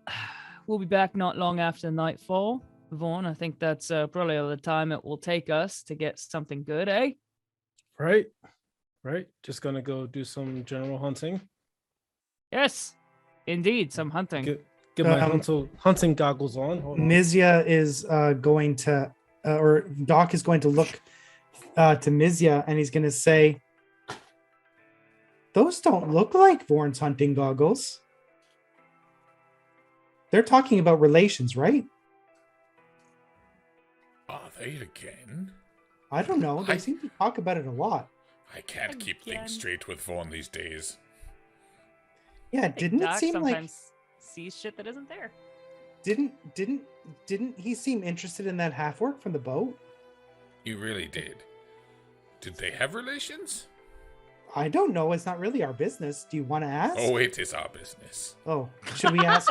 we'll be back not long after nightfall. Vaughn, I think that's probably all the time it will take us to get something good, eh? Right. Just gonna go do some general hunting. Yes, indeed, some hunting. Get my hunting goggles on. Hold on. Mizia is going to, or Doc is going to look to Mizia, and he's going to say, "Those don't look like Vorn's hunting goggles. They're talking about relations, right?" Are they again? I don't know. They seem to talk about it a lot. I can't keep things straight with Vaughn these days. Yeah, didn't it Doc seem like sometimes sees shit that isn't there? didn't he seem interested in that half work from the boat? You really did. Did they have relations? I don't know. It's not really our business. Do you want to ask? Oh, it is our business. Oh, should we ask?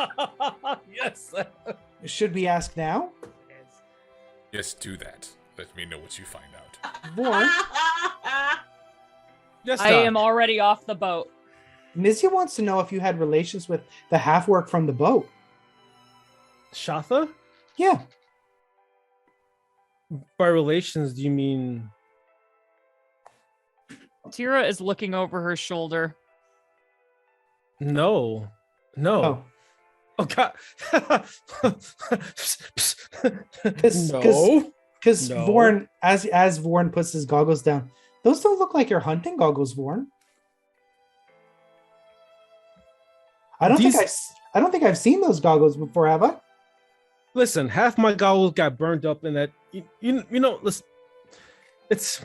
Yes. Should we ask now? Yes, do that. Let me know what you find out. Vorn, Yes, I Doc. am already off the boat. Mizia wants to know if you had relations with the half work from the boat. Shatha? Yeah. By relations, do you mean? Tira is looking over her shoulder. No. Oh, Oh God. because No. No. Vorn, as Vorn puts his goggles down, those don't look like your hunting goggles, Vorn. I don't think I've seen those goggles before, have I? Listen, half my goggles got burned up in that. You know. Listen, it's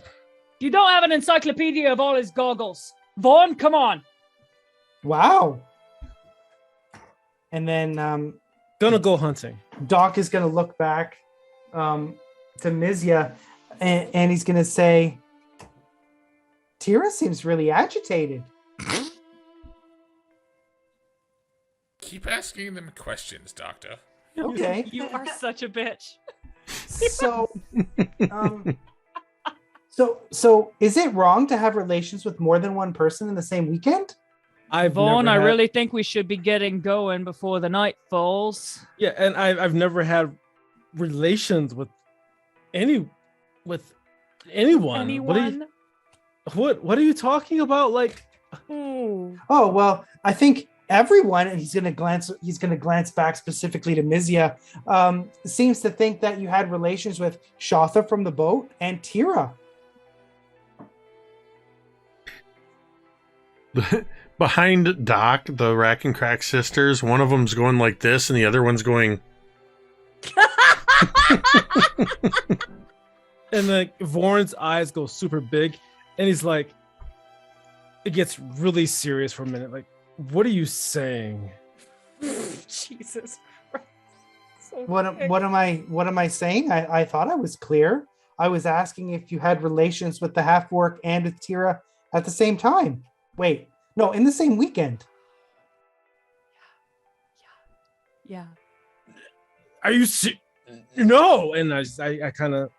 You don't have an encyclopedia of all his goggles. Vaughn, come on. Wow. And then gonna go hunting. Doc is going to look back to Mizia, and he's going to say, "Tira seems really agitated." Keep asking them questions, Doctor. Okay. You are such a bitch. So, so is it wrong to have relations with more than one person in the same weekend? Vaughn, I never had- really think we should be getting going before the night falls. Yeah, and I've never had relations with anyone. Anyone? What are you talking about? Like, Ooh. Oh well, I think everyone, and he's going to glance back specifically to Mizia, seems to think that you had relations with Shatha from the boat and Tira. Behind Doc, the Rack and Crack sisters, one of them's going like this, and the other one's going. and like Vorn's eyes go super big, and he's like, it gets really serious for a minute. Like, what are you saying? Jesus Christ. So What am I saying? I thought I was clear. I was asking if you had relations with the half work and with Tira at the same time. Wait, no, in the same weekend. Yeah. Are you no? And I kind of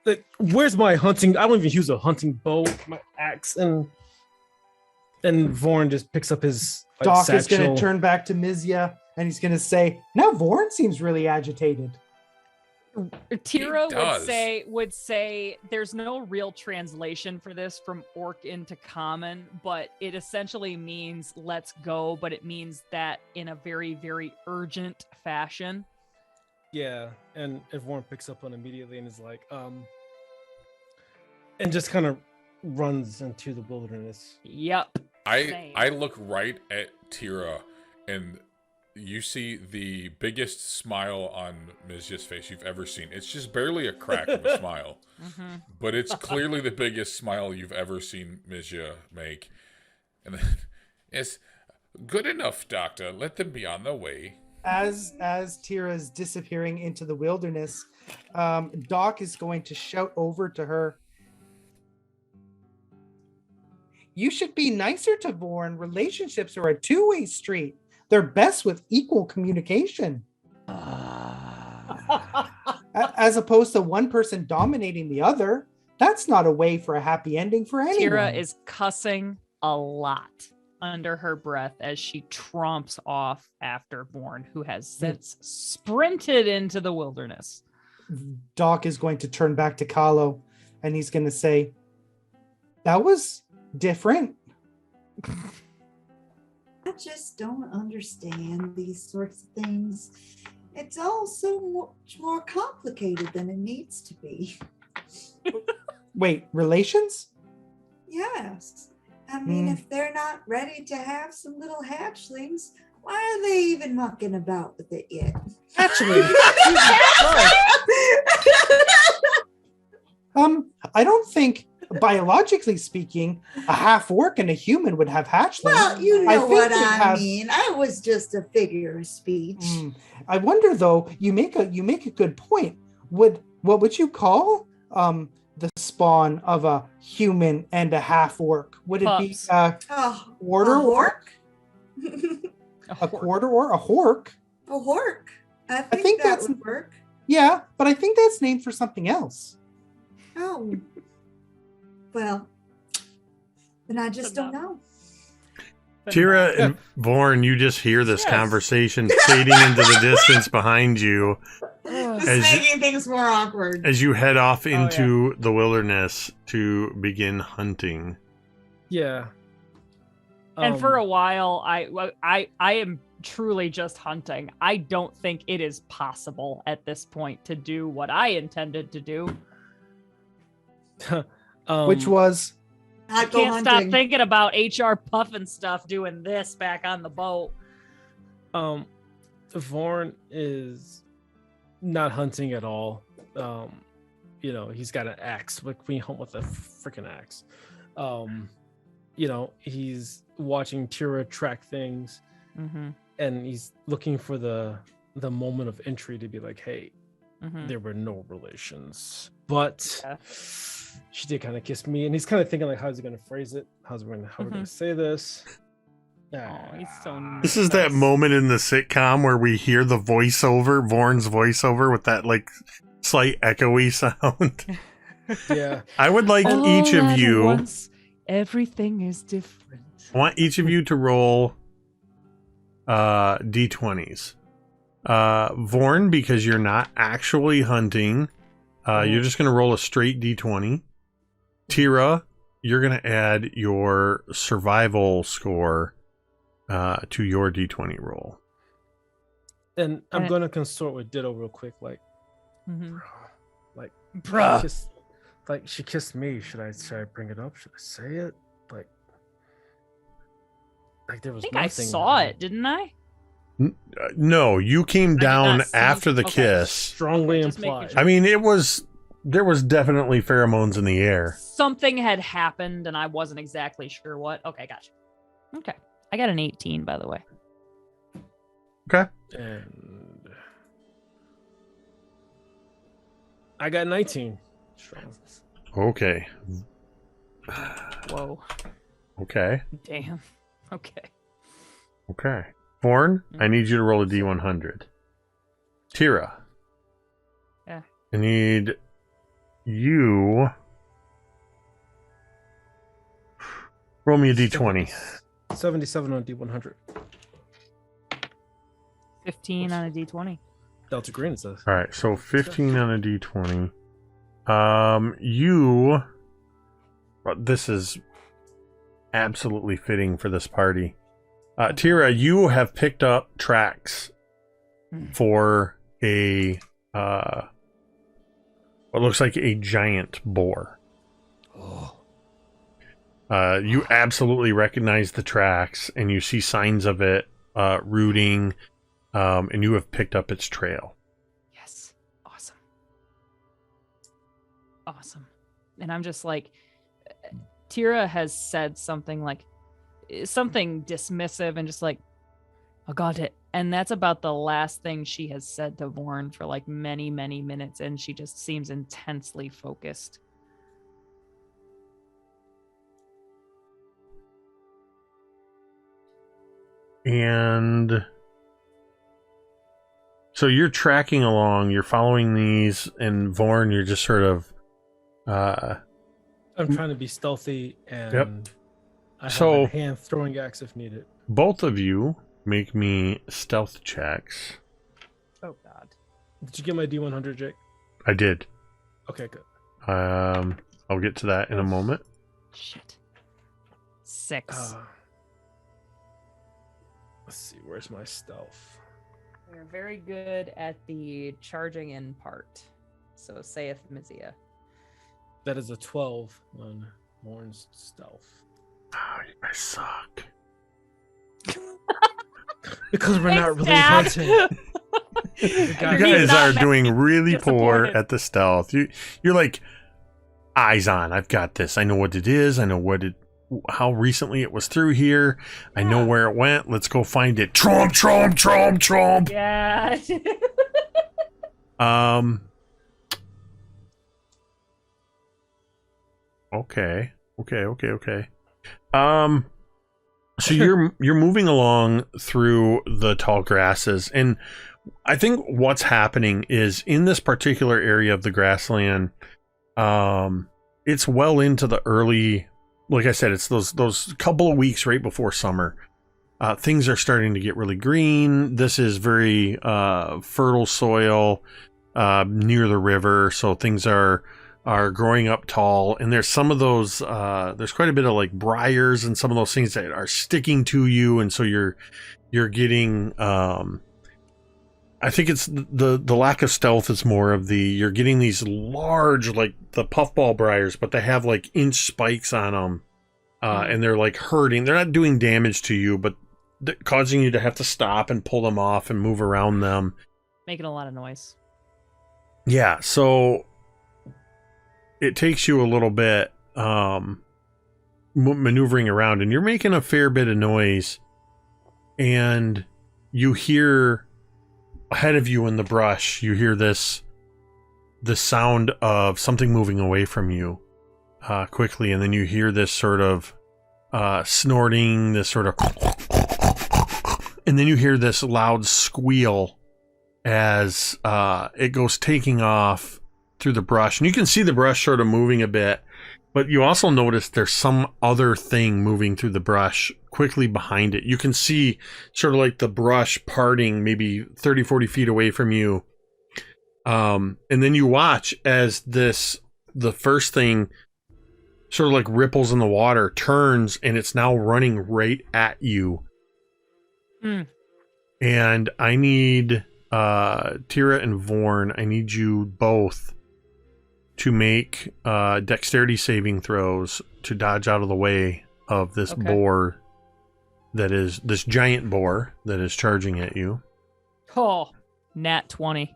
like, where's my hunting? I don't even use a hunting bow, my axe, and Vorn just picks up his Doc is going satchel. to turn back to Mizia, and he's going to say, "Now Vorn seems really agitated." Tira He would say there's no real translation for this from orc into common, but it essentially means let's go, but it means that in a very, very urgent fashion. Yeah, and Vorn picks up on immediately and is like, and just kind of runs into the wilderness. Yep. I look right at Tira, and you see the biggest smile on Mizia's face you've ever seen. It's just barely a crack of a smile, but it's clearly the biggest smile you've ever seen Mizia make. And then, yes, Good enough, Doctor. Let them be on their way. As Tira's disappearing into the wilderness, Doc is going to shout over to her. You should be nicer to Vorn. Relationships are a two-way street. They're best with equal communication. As opposed to one person dominating the other. That's not a way for a happy ending for anyone. Tira is cussing a lot under her breath as she tromps off after Vorn, who has since sprinted into the wilderness. Doc is going to turn back to Kahlo, and he's going to say, that was different. I just don't understand these sorts of things. It's all so much more complicated than it needs to be. Wait, relations? Yes. I mean, if they're not ready to have some little hatchlings, why are they even mucking about with it yet? Actually, I don't think, biologically speaking, a half orc and a human would have hatchlings. Well, you know what I have... mean. I was just a figure of speech. I wonder, though. You make a good point. What would you call the spawn of a human and a half orc? Would it be quarter orc? A quarter or a hork? A hork. I think think that that's would work. Yeah, but I think that's named for something else. Oh. Well, then I just don't know. Tira and Vorn, you just hear this conversation fading into the distance behind you. Just making things more awkward. As you head off into the wilderness to begin hunting. Yeah. And for a while, I am truly just hunting. I don't think it is possible at this point to do what I intended to do. Which was? I can't stop thinking about HR puffing stuff doing this back on the boat. Vorn is not hunting at all. He's got an axe. Like, we hunt with a freaking axe. He's watching Tira track things, and he's looking for the moment of entry to be like, hey, there were no relations, but she did kind of kiss me, and he's kind of thinking like, how's he going to phrase it? How we're going to say this? Oh, he's so nice. This is that moment in the sitcom where we hear the voiceover, Vorn's voiceover, with that like slight echoey sound. Yeah. I would like each of you. Once, everything is different. I want each of you to roll d20s. Vorn, because you're not actually hunting, you're just going to roll a straight d20. Tira, you're going to add your survival score to your d20 roll. And I'm going to consort with Ditto real quick. Like, bruh. She kissed me. Should I bring it up? Should I say it? Like there was. I think I saw it, didn't I? No, you came down after the kiss. Strongly implied. I mean, there was definitely pheromones in the air. Something had happened, and I wasn't exactly sure what. Okay, gotcha. Okay, I got an 18, by the way. Okay. And I got 19. Strong. Okay. Whoa. Okay. Damn. Okay. Okay. Vorn, I need you to roll a d100. Tira. Yeah. I need you. Roll me a d20. 77 on d100. 15 on a d20. Delta Green says. All right, so 15 on a d20. This is absolutely fitting for this party. Tira, you have picked up tracks for a what looks like a giant boar. You absolutely recognize the tracks, and you see signs of it rooting, and you have picked up its trail. Yes. Awesome. And I'm just like, Tira has said something like, something dismissive and just like, I got it. And that's about the last thing she has said to Vorn for like many, many minutes. And she just seems intensely focused. And so you're tracking along, you're following these, and Vorn, you're just sort of I'm trying to be stealthy, and I have So- a hand throwing axe if needed. both of you make me stealth checks. Oh, God. Did you get my D100, Jake? I did. Okay, good. I'll get to that in a moment. Shit. 6. Let's see, where's my stealth? We're very good at the charging in part. So saith Mizia. That is a 12 on Morn's stealth. Oh, you guys suck. Because we're not really Dad. hunting. You He's guys not are doing really poor disappointed. at the stealth. You're like, eyes on. I've got this. I know what it is. I know how recently it was through here. I know where it went. Let's go find it. Tromp, tromp, tromp, tromp. Yeah. Okay. So you're moving along through the tall grasses, and I think what's happening is in this particular area of the grassland, it's well into the early, like I said, it's those couple of weeks right before summer. Things are starting to get really green. This is very fertile soil near the river, so things are growing up tall, and there's some of those there's quite a bit of like briars and some of those things that are sticking to you, and so you're getting I think it's the lack of stealth is more of you're getting these large, like the puffball briars, but they have like inch spikes on them, and they're like hurting. They're not doing damage to you, but causing you to have to stop and pull them off and move around them. Making a lot of noise. Yeah, so it takes you a little bit maneuvering around, and you're making a fair bit of noise, and you hear ahead of you in the brush, you hear the sound of something moving away from you quickly, and then you hear this sort of snorting, this sort of, and then you hear this loud squeal as it goes taking off through the brush, and you can see the brush sort of moving a bit, but you also notice there's some other thing moving through the brush quickly behind it. You can see sort of like the brush parting maybe 30-40 feet away from you, and then you watch as the first thing sort of like ripples in the water, turns, and it's now running right at you. And I need Tira and Vorn, I need you both to make dexterity saving throws to dodge out of the way of this boar that is this giant boar that is charging at you. Oh, nat 20.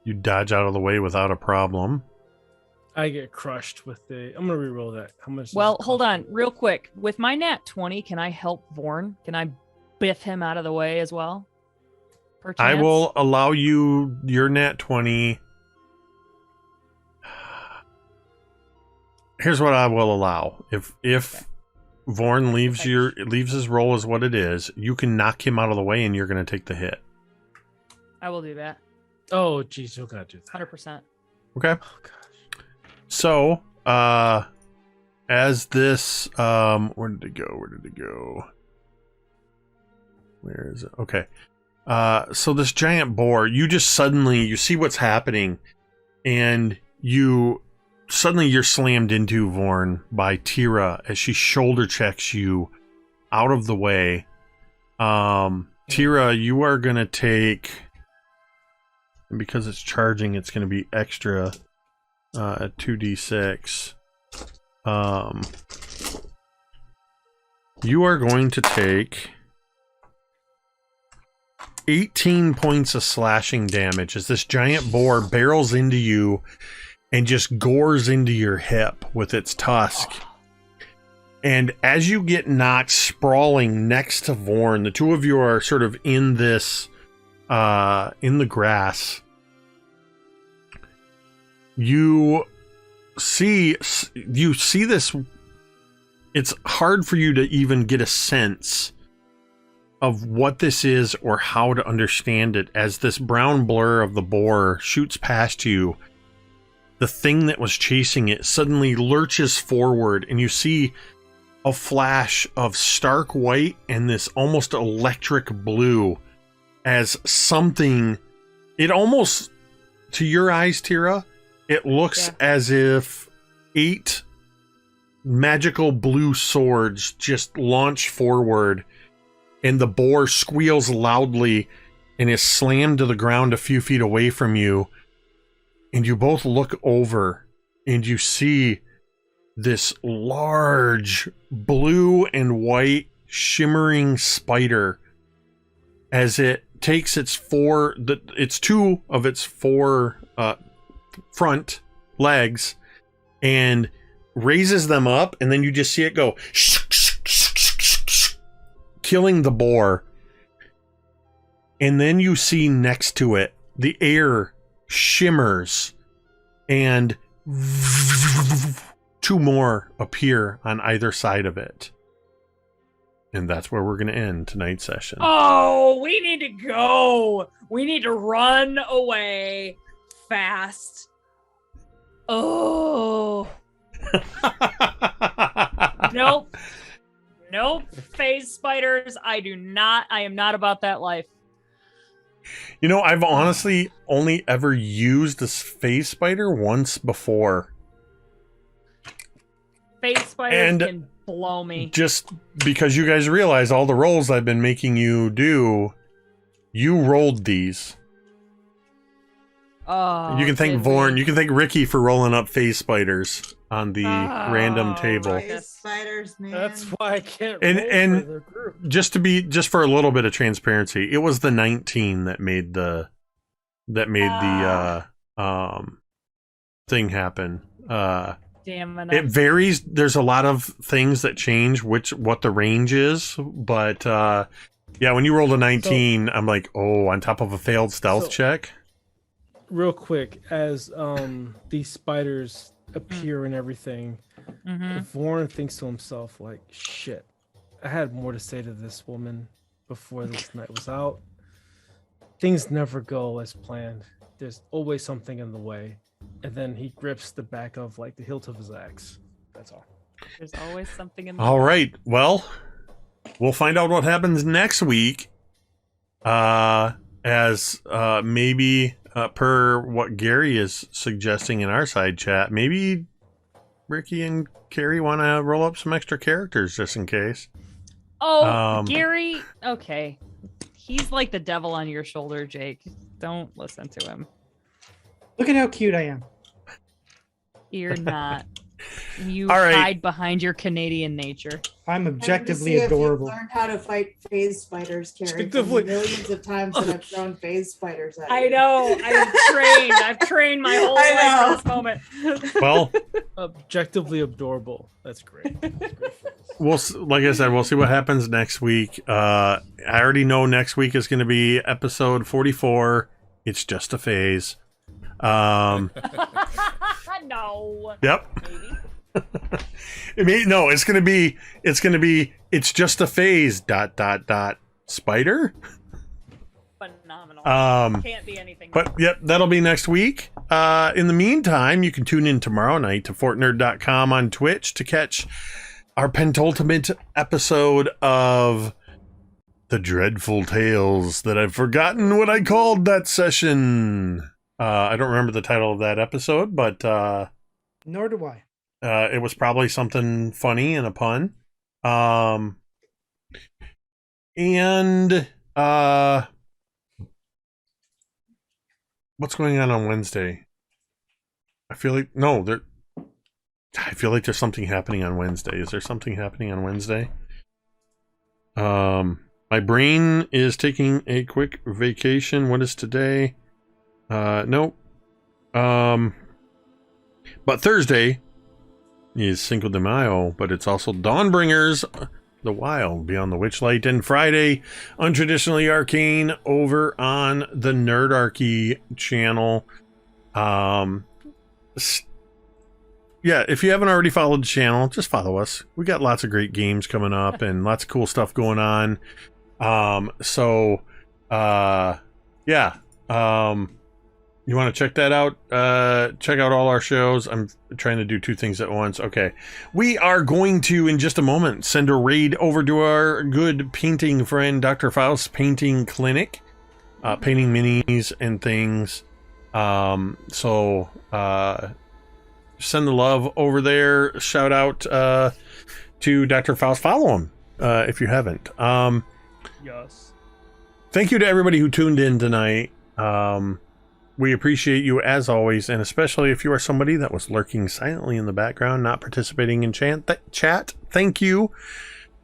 You dodge out of the way without a problem. I get crushed with I'm gonna reroll that. How much? Well, hold on, real quick. With my nat 20, can I help Vorn? Can I biff him out of the way as well? I Perchance? will allow you your nat 20. Here's what I will allow. If Vorn leaves his roll as what it is, you can knock him out of the way and you're going to take the hit. I will do that. Oh, geez, you're gonna do that. 100%. Okay. Oh gosh. So, as this, where did it go? Where is it? Okay. So this giant boar, you see what's happening, and you're slammed into, Vorn, by Tira as she shoulder checks you out of the way. Tira, you are going to take, and because it's charging, it's going to be extra at 2d6. You are going to take 18 points of slashing damage as this giant boar barrels into you and just gores into your hip with its tusk. And as you get knocked sprawling next to Vorn, the two of you are sort of in this, in the grass. You see this. It's hard for you to even get a sense of what this is or how to understand it as this brown blur of the boar shoots past you. The thing that was chasing it suddenly lurches forward, and you see a flash of stark white and this almost electric blue as something, it almost, to your eyes, Tira, it looks as if 8 magical blue swords just launch forward, and the boar squeals loudly and is slammed to the ground a few feet away from you. And you both look over and you see this large blue and white shimmering spider as it takes its two of its four front legs and raises them up, and then you just see it go killing the boar. And then you see next to it the air shimmers and 2 more appear on either side of it. And that's where we're going to end tonight's session. Oh, we need to go. We need to run away fast. Oh. Nope. Phase spiders. I am not about that life. You know, I've honestly only ever used this phase spider once before. Phase spiders can blow me. Just because you guys realize all the rolls I've been making you do, you rolled these. Oh, you can thank Vorn. You can thank Ricky for rolling up phase spiders on the random table. Phase spiders, man. That's why I can't roll And for the group. just for a little bit of transparency, it was the 19 that made the thing happen. Damn it. It varies. There's a lot of things that change what the range is, but yeah, when you rolled a 19, I'm like, oh, on top of a failed stealth check. Real quick, as these spiders appear and everything, Vorn thinks to himself, like, shit, I had more to say to this woman before this night was out. Things never go as planned. There's always something in the way. And then he grips the back of, like, the hilt of his axe. That's all. There's always something in the All right. Well, we'll find out what happens next week. As maybe per what Gary is suggesting in our side chat, maybe Ricky and Carrie want to roll up some extra characters just in case. Oh, Gary. Okay. He's like the devil on your shoulder, Jake. Don't listen to him. Look at how cute I am. You're not. You All right. hide behind your Canadian nature. I'm Time to objectively see if adorable. you've learned how to fight phase spiders, Carrie. From the Objectively- millions of times that I've thrown phase spiders at I you. know. I've trained my whole I life know. for this moment. Well, Objectively adorable. That's great. like I said, we'll see what happens next week. I already know next week is going to be episode 44. It's just a phase. No. Yep. Maybe. No, it's gonna be it's just a phase ... spider. Phenomenal. Can't be anything. But yep, that'll be next week. In the meantime, you can tune in tomorrow night to fortnerd.com on Twitch to catch our penultimate episode of The Dreadful Tales that I've forgotten what I called that session. I don't remember the title of that episode, but Nor do I. it was probably something funny and a pun. And what's going on Wednesday? I feel like there's something happening on Wednesday. Is there something happening on Wednesday? My brain is taking a quick vacation. What is today? Nope. But Thursday, is Cinco de Mayo, but it's also Dawnbringers, the Wild, Beyond the Witchlight, and Friday, Untraditionally Arcane, over on the Nerdarchy channel. Yeah, if you haven't already followed the channel, just follow us. We got lots of great games coming up and lots of cool stuff going on. You want to check that out? Check out all our shows. I'm trying to do two things at once. Okay. We are going to, in just a moment, send a raid over to our good painting friend, Dr. Faust Painting Clinic. Painting minis and things. Send the love over there. Shout out to Dr. Faust. Follow him if you haven't. Yes. Thank you to everybody who tuned in tonight. We appreciate you as always, and especially if you are somebody that was lurking silently in the background, not participating in chat. Thank you.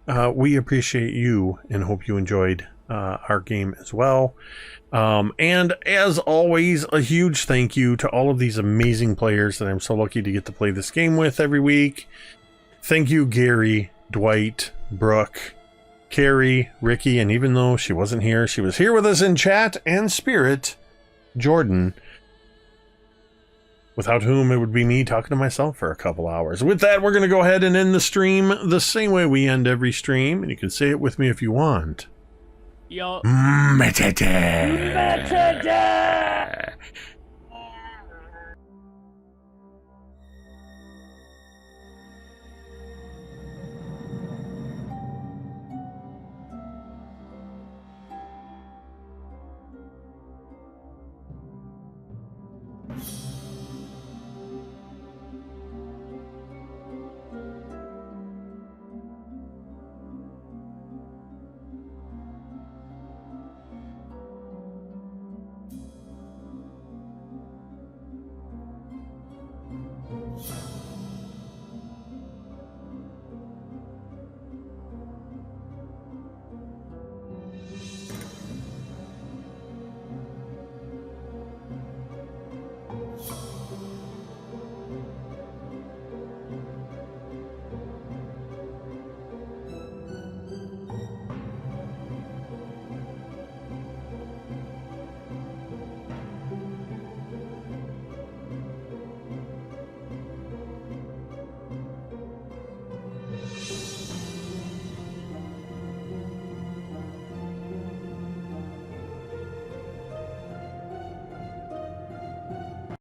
We appreciate you and hope you enjoyed our game as well. And as always, a huge thank you to all of these amazing players that I'm so lucky to get to play this game with every week. Thank you, Gary, Dwight, Brooke, Carrie, Ricky, and even though she wasn't here, she was here with us in chat and spirit, Jordan, without whom it would be me talking to myself for a couple hours. With that, we're going to go ahead and end the stream the same way we end every stream, and you can say it with me if you want. Yo. Metadata.